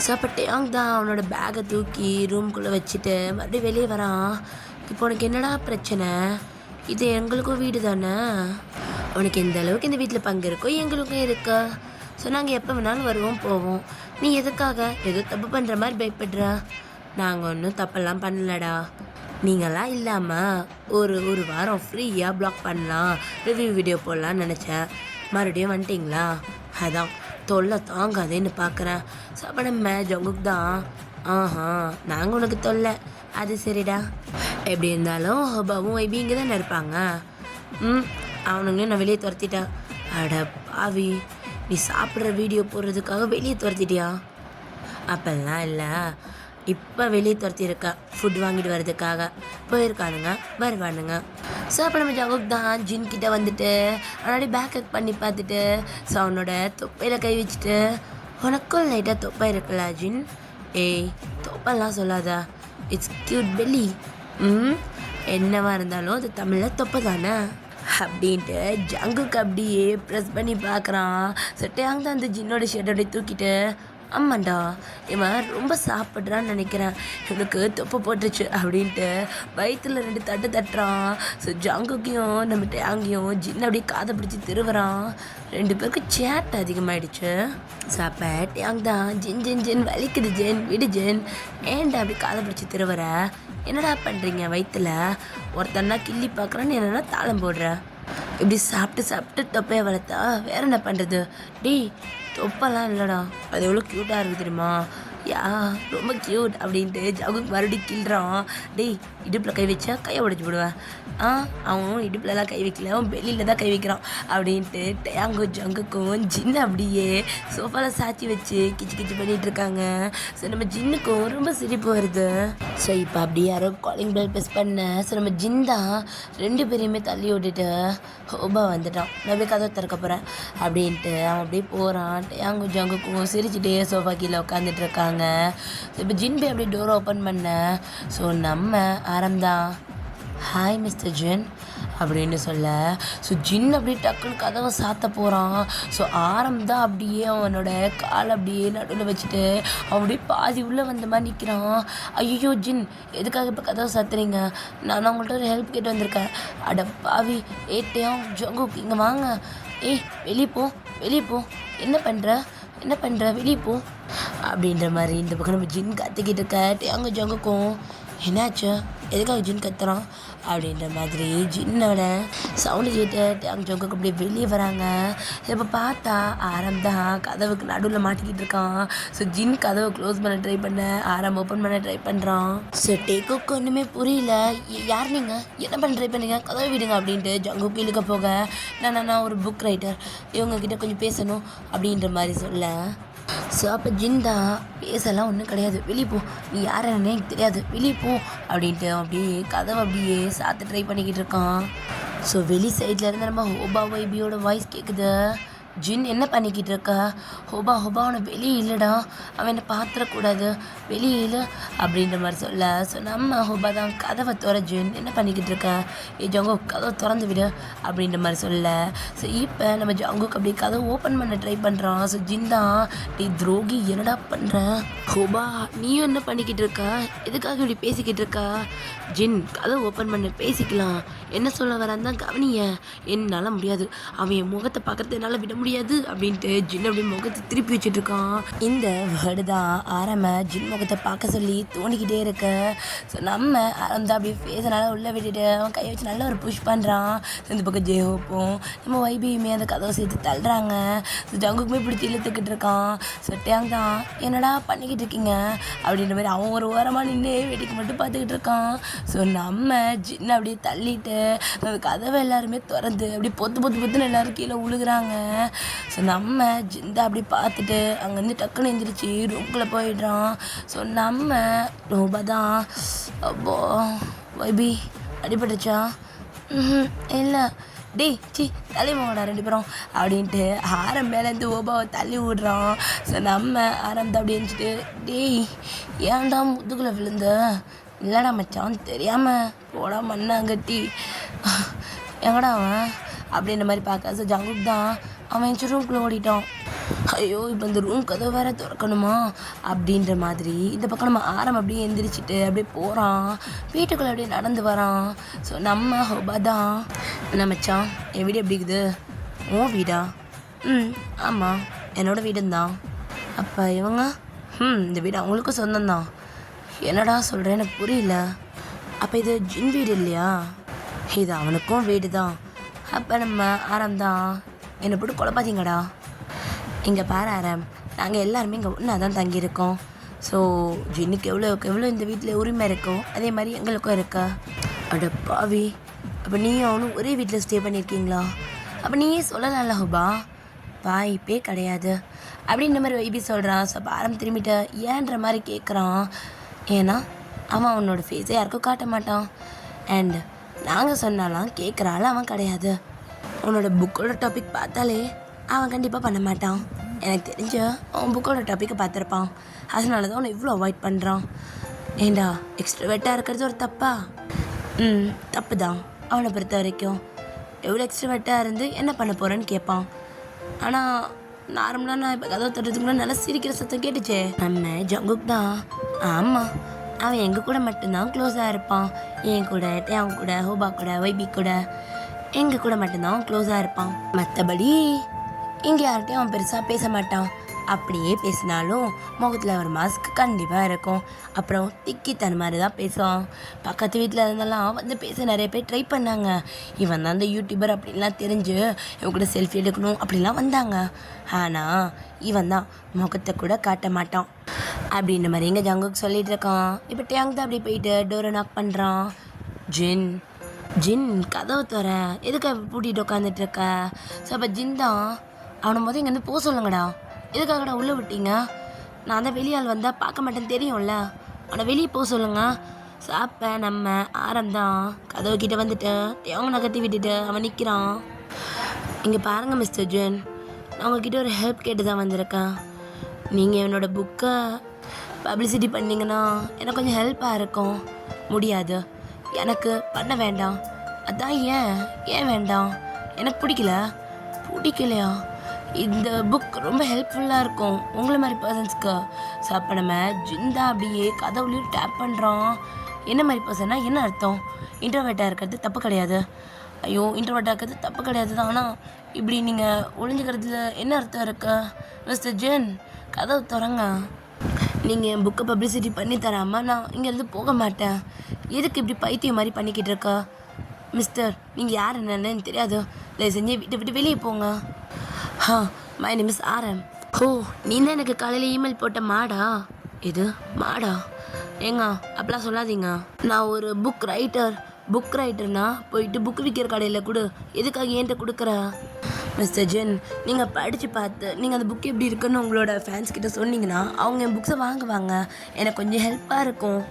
ஸோ அப்போ டேங் தான் அவனோட பேக்கை தூக்கி ரூம்குள்ளே வச்சுட்டு மறுபடியும் வெளியே வரான். இப்போ உனக்கு என்னடா பிரச்சனை? இது எங்களுக்கும் வீடு தானே, உனக்கு எந்த அளவுக்கு இந்த வீட்டில் பங்கு இருக்கோ எங்களுக்கும் இருக்கா. ஸோ நாங்கள் எப்போ வேணாலும் வருவோம் போவோம், நீ எதுக்காக ஏதோ தப்பு பண்ணுற மாதிரி பயப்படுற? நாங்கள் ஒன்றும் தப்பெல்லாம் பண்ணலடா, நீங்களாம் இல்லாமல் ஒரு வாரம் ஃப்ரீயாக ப்ளாக் பண்ணலாம், ரிவ்யூ வீடியோ போடலான்னு நினச்சேன், மறுபடியும் வந்துட்டிங்களா, அதான் தொல்லை தாங்காதேன்னு பார்க்குறேன். ஸோ அப்போ நம்ம ஜங்குக்கு தான், நாங்கள் உனக்கு தொல்லை, அது சரிடா, எப்படி இருந்தாலும் ஹபாவும் ஐபி இங்கே தானே இருப்பாங்க, அவனுங்களையும் நான் வெளியே துரத்திட்டேன். அட பாவி, நீ சாப்பிட்ற வீடியோ போடுறதுக்காக வெளியே துரத்திட்டியா? அப்பெல்லாம் இல்லை, இப்போ வெளியே துரத்திருக்கா ஃபுட் வாங்கிட்டு வர்றதுக்காக, போயிருக்கானுங்க வருவானுங்க. ஸோ அப்போ நம்ம ஜங்குக் தான் ஜின் கிட்ட வந்துட்டு அவனோட பேக் ஹக் பண்ணி பார்த்துட்டு ஸோ அவனோட தொப்பையில் கை வச்சுட்டு உனக்கும் லைட்டாக தொப்பை இருக்குல்ல ஜின், ஏய் தொப்பெல்லாம் சொல்லாதா, இட்ஸ் கியூட் பெல்லி. என்னவா இருந்தாலும் அது தமிழில் தொப்பை தானே அப்படின்ட்டு ஜங்குக்கு அப்படியே ப்ரெஸ் பண்ணி பார்க்குறான். ஸோ டேங் தான் அந்த ஜின்னோட ஷர்ட் அப்படியே தூக்கிட்டு, ஆமாண்டா இவன் ரொம்ப சாப்பிட்றான்னு நினைக்கிறேன், இவனுக்கு தொப்பை போட்டுருச்சு அப்படின்ட்டு வயிற்றுல 2 தட்டு தட்டுறான். ஸோ ஜங்குக்கையும் நம்ம டேங்கையும் ஜின்ன அப்படியே காதை பிடிச்சி திருவுறான். 2 பேருக்கு சேட் அதிகமாகிடுச்சு. ஸோ அப்போ டேங் தான் ஜின் ஜின் ஜின் வலிக்குது ஜென், விடு ஜென், ஏன்டா அப்படி காதை பிடிச்சி திருவுற, என்னடா பண்ணுறீங்க வயிற்றுல, ஒருத்தன்னா கிள்ளி பார்க்குறான்னு என்னென்னா தாளம் போடுற, இப்படி சாப்பிட்டு தொப்பையை வளர்த்தா வேற என்ன பண்ணுறது, டேய் தொப்பெல்லாம் இல்லைடா, அது எவ்வளோ க்யூட்டாக இருக்குது தெரியுமா, யா ரொம்ப க்யூட் அப்படின்ட்டு ஜங்குக்கு மறுபடியும் கிள்றான். டேய் இடுப்பில் கை வச்சா கையை உடைச்சி விடுவேன், அவன் இடுப்புலலாம் கை வைக்கல, அவன் வெளியில் தான் கை வைக்கிறான் அப்படின்ட்டு டேங்கும் ஜங்குக்கும் ஜின்னு அப்படியே சோஃபாவில் சாச்சி வச்சு கிச்சு கிச்சு பண்ணிகிட்டு இருக்காங்க. ஸோ நம்ம ஜின்னுக்கும் ரொம்ப சிரிப்பு வருது. ஸோ இப்போ அப்படியே யாரோ காலிங் பெல் ப்ரெஸ் பண்ண. ஸோ நம்ம ஜின் தான் 2 பேரையுமே தள்ளி விட்டுட்டு ஹோபா வந்துட்டான், நான் அப்படியே கதவை திறக்க போகிறேன் அப்படின்ட்டு அவன் அப்படியே போகிறான். டேங்கும் ஜங்குக்கும் சிரிச்சுட்டே சோஃபா கீழே உட்காந்துட்டு இருக்காங்க. இப்போ ஜின் போய் அப்படியே டோரை ஓப்பன் பண்ண. ஸோ நம்ம ஆரம்தான், ஹாய் மிஸ்டர் ஜின் அப்படின்னு சொல்ல. ஸோ ஜின் அப்படியே டக்குன்னு கதவை சாத்த போகிறான். ஸோ ஆரம் தான் அப்படியே அவனோட காலை அப்படியே நடுவில் வச்சுட்டு அவன் அப்படியே பாதி உள்ளே வந்த மாதிரி நிற்கிறான். ஐயோ ஜின் எதுக்காக இப்போ கதவை சாத்துறீங்க, நான் உங்கள்கிட்ட ஒரு ஹெல்ப் கேட்டு வந்திருக்கேன். அட பாவி, ஏட்டையும் ஜங்குக் இங்கே வாங்க, ஏய் வெளியே போ, என்ன பண்ணுற வெளியே போ அப்படின்ற மாதிரி இந்த பக்கம் நம்ம ஜின் கற்றுக்கிட்டு இருக்க. டேங்க ஜங்குக்கும் என்னாச்சு, எதுக்காக ஜின் கத்துறான் அப்படின்ற மாதிரி ஜின்னோட சவுண்டு கேட்டு டேங் ஜங்குக்கு அப்படியே வெளியே வராங்க. இப்போ பார்த்தா ஆரம் தான் கதவுக்கு நடுவில் மாட்டிக்கிட்டு இருக்கான். ஸோ ஜின் கதவை க்ளோஸ் பண்ண ட்ரை பண்ண, ஆரம் ஓப்பன் பண்ண ட்ரை பண்ணுறான். ஸோ டேக்குக்கு ஒன்றுமே புரியல, யார் நீங்கள், என்ன பண்ண ட்ரை பண்ணீங்க, கதவை விடுங்க அப்படின்ட்டு ஜங்குக்கு இழுக்க போக, நான் ஒரு புக் ரைட்டர், இவங்கக்கிட்ட கொஞ்சம் பேசணும் அப்படின்ற மாதிரி சொல்ல. ஸோ அப்போ ஜின் தான் பேசலாம் ஒன்றும் கிடையாது, வெளியே போ, நீ யாருன்னு எனக்கு தெரியாது, வெளியே போ அப்படின்ட்டு அப்படியே கதவை அப்படியே சாத்த ட்ரை பண்ணிக்கிட்டு இருக்கான். ஸோ வெளி சைடில் இருந்து நம்ம ஹோபா வைபியோட வாய்ஸ் கேட்குது. ஜின் என்ன பண்ணிக்கிட்டு இருக்கா, ஹோபா அவனை வெளியே இல்லைடா, அவன் என்னை பார்த்துடக்கூடாது, வெளியே இல்லை அப்படின்ற மாதிரி சொல்ல. ஸோ நம்ம ஹோபா தான் கதவை துற, ஜின் என்ன பண்ணிக்கிட்டு இருக்க, ஜங்கு கதவை திறந்து விடு அப்படின்ற மாதிரி சொல்ல. ஸோ இப்போ நம்ம ஜங்குக்கு அப்படியே கதவை ஓப்பன் பண்ண ட்ரை பண்ணுறான். ஸோ ஜின் தான், நீ துரோகி என்னடா பண்ணுற, ஹோபா நீயும் என்ன பண்ணிக்கிட்டு இருக்கா, எதுக்காக இப்படி பேசிக்கிட்டு இருக்கா, ஜின் கதவை ஓப்பன் பண்ண பேசிக்கலாம், என்ன சொல்ல வரான்னு தான் கவனிய, என்னால் முடியாது, அவன் என் முகத்தை பார்க்கறது என்னால் விட முடியாது அப்படின்ட்டு ஜின் அப்படியே முகத்தை திருப்பி வச்சுட்டு இருக்கான். இந்த வேர்டு தான் ஆரம்ப ஜின் முகத்தை பார்க்க சொல்லி தோணிக்கிட்டே இருக்க. ஸோ நம்ம ஆரம்ப அப்படியே ஃபேஸனால உள்ளே விட்டுட்டு அவன் கை வச்சு நல்லா ஒரு புஷ் பண்ணுறான். இந்த பக்கம் ஜெயோப்பும் நம்ம வைபியுமே அந்த கதவை சேர்த்து தள்ளுறாங்க. ஸோ ஜங்குக்குமே பிடிச்சி இழுத்துக்கிட்டு இருக்கான். ஸோ டேங் தான் என்னடா பண்ணிக்கிட்டு இருக்கீங்க அப்படின்ற மாதிரி அவன் ஒரு ஓரமாக நின்று வேடிக்கை மட்டும் பார்த்துக்கிட்டு இருக்கான். ஸோ நம்ம ஜின்னை அப்படியே தள்ளிட்டு அந்த கதவை எல்லாருமே திறந்து அப்படியே பொத்துன்னு எல்லோரும் கீழே உழுகுறாங்க. ஸோ நம்ம ஜிந்தா அப்படி பார்த்துட்டு அங்கேருந்து டக்குன்னு எழுந்திரிச்சு ரூம்குள்ளே போயிடுறான். ஸோ நம்ம ரொம்ப தான் அப்போ வைபி அடிபட்டுச்சா, இல்லை டேய் தள்ளி போங்கடா 2 பேரும் அப்படின்ட்டு ஆரம் மேலேருந்து ஓபாவை தள்ளி விடுறான். ஸோ நம்ம ஆரம் தான் அப்படி எழுந்திட்டு, டேய் ஏன்டா முதுகுல விழுந்த, இல்லைடா மச்சான் தெரியாமல் போடா மண்ணாங்கட்டி, எங்கடா அவன் அப்படின்ற மாதிரி பார்க்க. ஸோ ஜங்குக் தான் அவன் ரூம்குள்ளே ஓடிட்டான். ஐயோ இப்போ இந்த ரூம் கதவை வேற திறக்கணுமா அப்படின்ற மாதிரி இந்த பக்கம் நம்ம ஆரம் அப்படியே எந்திரிச்சிட்டு அப்படியே போகிறான். வீட்டுக்குள்ளே அப்படியே நடந்து வரான். ஸோ நம்ம ஹோபா தான், என்ன மச்சான் என் வீடு எப்படி இருக்குது, உன் வீடா, ஆமாம் என்னோட வீடுந்தான், அப்போ இவங்க இந்த வீடு அவங்களுக்கும் சொந்தம்தான், என்னடா சொல்கிறேன் எனக்கு புரியல, அப்போ இது ஜின் வீடு இல்லையா, இது அவனுக்கும் வீடு தான், அப்போ நம்ம ஆரம் தான் என்னை போட்டு குழப்பாதீங்கடா, இங்கே பாரு ஆரம் நாங்கள் எல்லாருமே இங்கே ஒன்றா தான் தங்கியிருக்கோம், ஸோ ஜின்னுக்கு எவ்வளோ இந்த வீட்டில் உரிமை இருக்கோ அதே மாதிரி எங்களுக்கும் இருக்கா, அட பாவி அப்போ நீயும் அவனும் ஒரே வீட்டில் ஸ்டே பண்ணியிருக்கீங்களா, அப்போ நீயே சொல்லலாம்ல ஹோபா, வாய்ப்பே கிடையாது அப்படின்ற மாதிரி வைபி சொல்கிறான். ஸோ அப்போ ஆரம் திரும்பிட்ட ஏன்ற மாதிரி கேட்குறான். ஏன்னா அவன் அவனோட ஃபேஸை யாருக்கும் காட்ட மாட்டான். அண்ட் நாங்கள் சொன்னாலாம் கேட்குறாள் அவன் கிடையாது. உன்னோட புக்கோட டாபிக் பார்த்தாலே அவன் கண்டிப்பாக பண்ண மாட்டான். எனக்கு தெரிஞ்ச அவன் புக்கோட டாப்பிக்கை பார்த்துருப்பான். அதனால தான் அவனை இவ்வளோ அவாய்ட் பண்ணுறான். ஏண்டா எக்ஸ்ட்ராவேட்டாக இருக்கிறது ஒரு தப்பா? தப்பு தான். அவனை பொறுத்த வரைக்கும் எவ்வளோ எக்ஸ்ட்ராவேட்டாக இருந்து என்ன பண்ண போகிறேன்னு கேட்பான். ஆனால் நார்மலாக நான் இப்போ கதவை தட்டுறதுக்குள்ள நல்லா சிரிக்கிற சத்தம் கேட்டுச்சே, நம்ம ஜங்குக் தான். ஆமாம், அவன் எங்கள் கூட மட்டும்தான் க்ளோஸாக இருப்பான். என் கூட, டேங் கூட, ஹோபா கூட, வைபி கூட, எங்கள் கூட மட்டும்தான் க்ளோஸாக இருப்பான். மற்றபடி இங்கே யார்கிட்டையும் அவன் பெருசாக பேச மாட்டான். அப்படியே பேசினாலும் முகத்தில் ஒரு மாஸ்க் கண்டிப்பாக இருக்கும். அப்புறம் திக்கித்தன மாதிரி தான் பேசுவான். பக்கத்து வீட்டில் இருந்தெல்லாம் வந்து பேச நிறைய பேர் ட்ரை பண்ணாங்க. இவன் தான் அந்த யூடியூபர் அப்படின்லாம் தெரிஞ்சு இவன் கூட செல்ஃபி எடுக்கணும் அப்படின்லாம் வந்தாங்க. ஆனால் இவன் தான் முகத்தை கூட காட்ட மாட்டான் அப்படின்ற மாதிரி எங்கள் ஜங்குக்கு சொல்லிகிட்டு இருக்கான். இப்போ டேங் தான் அப்படி போயிட்டு டோரை நாக் பண்ணுறான். ஜின் ஜின் கதவை தர எதுக்காக பூட்டிகிட்டு உட்காந்துட்ருக்க? ஸோ அப்போ ஜின் தான் அவனை மொதல் இங்கேருந்து போக சொல்லுங்கடா. எதுக்காகடா உள்ளே விட்டீங்க? நான் தான் வெளியால் வந்தால் பார்க்க மாட்டேன்னு தெரியும்ல, அவனை வெளியே போக சொல்லுங்க. சாப்ப நம்ம ஆரம்தான் கதவு கிட்டே வந்துட்டு தேவனை கட்டி விட்டுட்டு அவன் நிற்கிறான். இங்கே பாருங்கள் மிஸ்டர் ஜென், நான் உங்ககிட்ட ஒரு ஹெல்ப் கேட்டு தான் வந்திருக்கேன். நீங்கள் என்னோட புக்கை பப்ளிசிட்டி பண்ணிங்கன்னா எனக்கு கொஞ்சம் ஹெல்ப்பாக இருக்கும். முடியாது, எனக்கு பண்ண வேண்டாம். அதான் ஏன் வேண்டாம்? எனக்கு பிடிக்கலையா? இந்த புக் ரொம்ப ஹெல்ப்ஃபுல்லாக இருக்கும் உங்களை மாதிரி பர்சன்ஸ்க்கு. ஸோ அப்போ நம்ம ஜிந்தா அப்படியே கதவுலையும் டேப் பண்ணுறோம். என்ன மாதிரி பர்சன்னா என்ன அர்த்தம்? இன்ட்ரோவர்ட்டாக இருக்கிறது தப்பு கிடையாது. ஐயோ, இன்ட்ரோவர்ட்டாக இருக்கிறது தப்பு கிடையாது தான். ஆனால் இப்படி நீங்கள் ஒளிஞ்சுக்கிறதுல என்ன அர்த்தம் இருக்கு? மிஸ்டர் ஜென் கதவு திறங்க. நீங்கள் என் புக்கை பப்ளிசிட்டி பண்ணி தராமல் நான் இங்கேருந்து போக மாட்டேன். எதுக்கு இப்படி பைத்தியம் மாதிரி பண்ணிக்கிட்டு இருக்க? மிஸ்டர், நீங்கள் யார் என்னன்னு தெரியாது, தயவு செஞ்சு விட்டு வெளியே போங்க. மை நேம் இஸ் ஆரம். ஓ, நீ தான் எனக்கு காலையில் இமெயில் போட்ட மாடா? இது மாடா? ஏங்க அப்படிலாம் சொல்லாதீங்க. நான் ஒரு புக் ரைட்டர்னா போயிட்டு புக் விற்கிற கடையில் கொடு. எதுக்காக என்கிட்ட கொடுக்குற? மிஸ்டர் ஜென், நீங்கள் படித்து பார்த்து நீங்கள் அந்த புக் எப்படி இருக்குன்னு உங்களோட ஃபேன்ஸ் கிட்ட சொன்னீங்கன்னா அவங்க என் புக்ஸை வாங்குவாங்க. எனக்கு கொஞ்சம் ஹெல்ப்பாக இருக்கும்.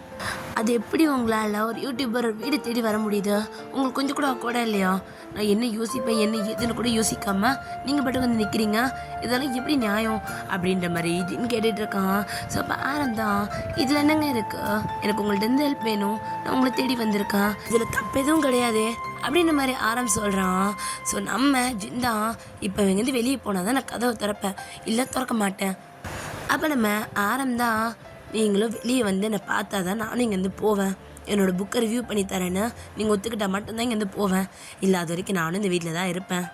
அது எப்படி உங்களால் ஒரு யூடியூபர் வீடு தேடி வர முடியுது? உங்களுக்கு கொஞ்சம் கூட இல்லையா? நான் என்ன யோசிப்பேன் என்ன எதுன்னு கூட யோசிக்காமல் நீங்கள் பாட்டு வந்து நிற்கிறீங்க. இதெல்லாம் எப்படி நியாயம்? அப்படின்ற மாதிரி ஜின் கேட்டுட்ருக்கான். ஸோ அப்போ ஆரம்தான், இதில் என்னங்க இருக்குது? எனக்கு உங்கள்ட்ட இருந்து ஹெல்ப் வேணும், நான் உங்களை தேடி வந்திருக்கேன், இதில் தப்பு எதுவும் கிடையாது அப்படின்ற மாதிரி ஆரம் சொல்கிறான். ஸோ நம்ம ஜின் தான் இப்போ இங்கேருந்து வெளியே போனால் தான் நான் கதவை திறப்பேன், இல்லை திறக்க மாட்டேன். அப்போ நம்ம ஆரம்தான், நீங்களும் வெளியே வந்து என்னை பார்த்தா தான் நானும் இங்கேருந்து போவேன். என்னோடய புக்கை ரிவ்யூ பண்ணி தரேன்னு நீங்கள் ஒத்துக்கிட்டால் மட்டும்தான் இங்கேருந்து போவேன். இல்லை அது வரைக்கும் நானும் இந்த வீட்டில் தான் இருப்பேன்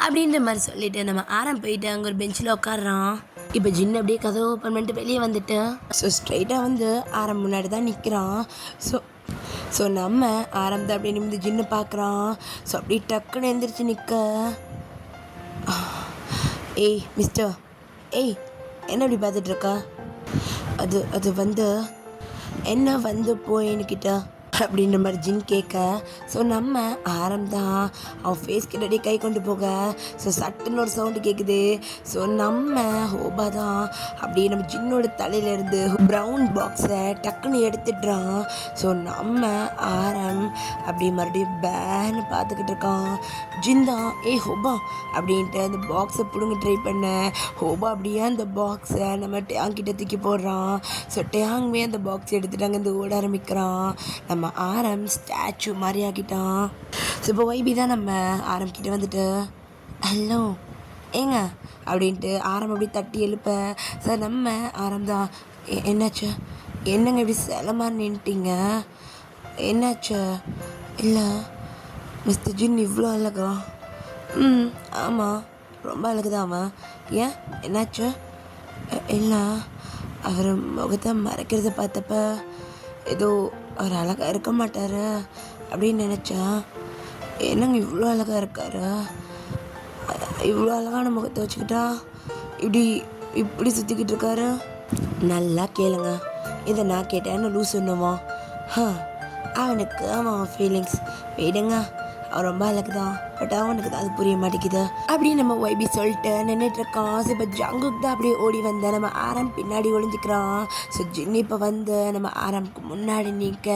அப்படின்ற மாதிரி சொல்லிவிட்டு நம்ம ஆரம் போயிட்டு அங்கே ஒரு பெஞ்சில் உட்காடுறான். இப்போ ஜின் அப்படியே கதவை ஓப்பன் பண்ணிட்டு வெளியே வந்துட்டு ஸோ ஸ்ட்ரைட்டாக வந்து ஆரம் முன்னாடி தான் நிற்கிறான். ஸோ நம்ம ஆரம் தான் அப்படியே நிமிந்து ஜின்னு பார்க்குறான். ஸோ அப்படியே டக்குன்னு எழுந்திரிச்சு நிற்க, ஏய் மிஸ்டர், ஏய் என்ன அப்படி பார்த்துட்ருக்கா? அது வந்து என்ன வந்து போயின்னுக்கிட்ட அப்படின்ற மாதிரி ஜின் கேட்க, ஸோ நம்ம ஆரம்தான் அவன் ஃபேஸ் கிட்டே கை கொண்டு போக, ஸோ சட்டுன்னு ஒரு சவுண்டு கேட்குது. ஸோ நம்ம ஹோபா தான் அப்படியே நம்ம ஜின்னோட தலையிலேருந்து ப்ரௌன் பாக்ஸை டக்குன்னு எடுத்துடுறான். ஸோ நம்ம ஆரம் அப்படியே மறுபடியும் பேன்னு பார்த்துக்கிட்டு இருக்கான். ஜின் தான் ஏய் ஹோபா அப்படின்ட்டு அந்த பாக்ஸை பிடுங்க ட்ரை பண்ண, ஹோபா அப்படியே அந்த பாக்ஸை நம்ம டேங் கிட்ட தூக்கி போடுறான். ஸோ டேங்குமே அந்த பாக்ஸ் எடுத்துட்டு அங்கேருந்து ஓட ஆரம்பிக்கிறான். நம்ம ஆரம் ஸ்டாச்சு மாதிரி ஆக்கிட்டான். ஸோ இப்போ வைபி தான் நம்ம ஆரம் கிட்ட வந்துட்டு ஹலோ ஏங்க அப்படின்ட்டு ஆரம் அப்படி தட்டி எழுப்ப, சார் நம்ம ஆரம் தான் என்னாச்சு? என்னங்க இப்படி செலமாக நின்ட்டீங்க? என்னாச்சு? இல்லை மிஸ்டர் ஜின் இவ்வளோ அழகா? ஆமாம் ரொம்ப அழகுதான் அவன். ஏன் என்னாச்சு? இல்லை அவர் முகத்தை மறைக்கிறத பார்த்தப்ப ஏதோ அவர் அழகாக இருக்க மாட்டார் அப்படின்னு நினச்சேன். என்னங்க இவ்வளோ அழகாக இருக்காரு? இவ்வளோ அழகான முகத்தை வச்சுக்கிட்டா இப்படி சுற்றிக்கிட்டு இருக்காரு? நல்லா கேளுங்க, இதை நான் கேட்டேன்னு லூஸ் சொன்னுமா? அவனுக்கு அவன் ஃபீலிங்ஸ் போயிடுங்க. அவன் ரொம்ப அழகு தான், பட் அவனுக்கு தான் அது புரிய மாட்டேங்குது அப்படின்னு நம்ம வைபி சொல்லிட்டு நின்றுட்டு இருக்கான். ஸோ இப்போ ஜங்குக்கு தான் அப்படியே ஓடி வந்த நம்ம ஆரம் பின்னாடி ஒளிஞ்சிக்கிறான். ஸோ ஜின் இப்போ வந்து நம்ம ஆரம்க்கு முன்னாடி நிற்க,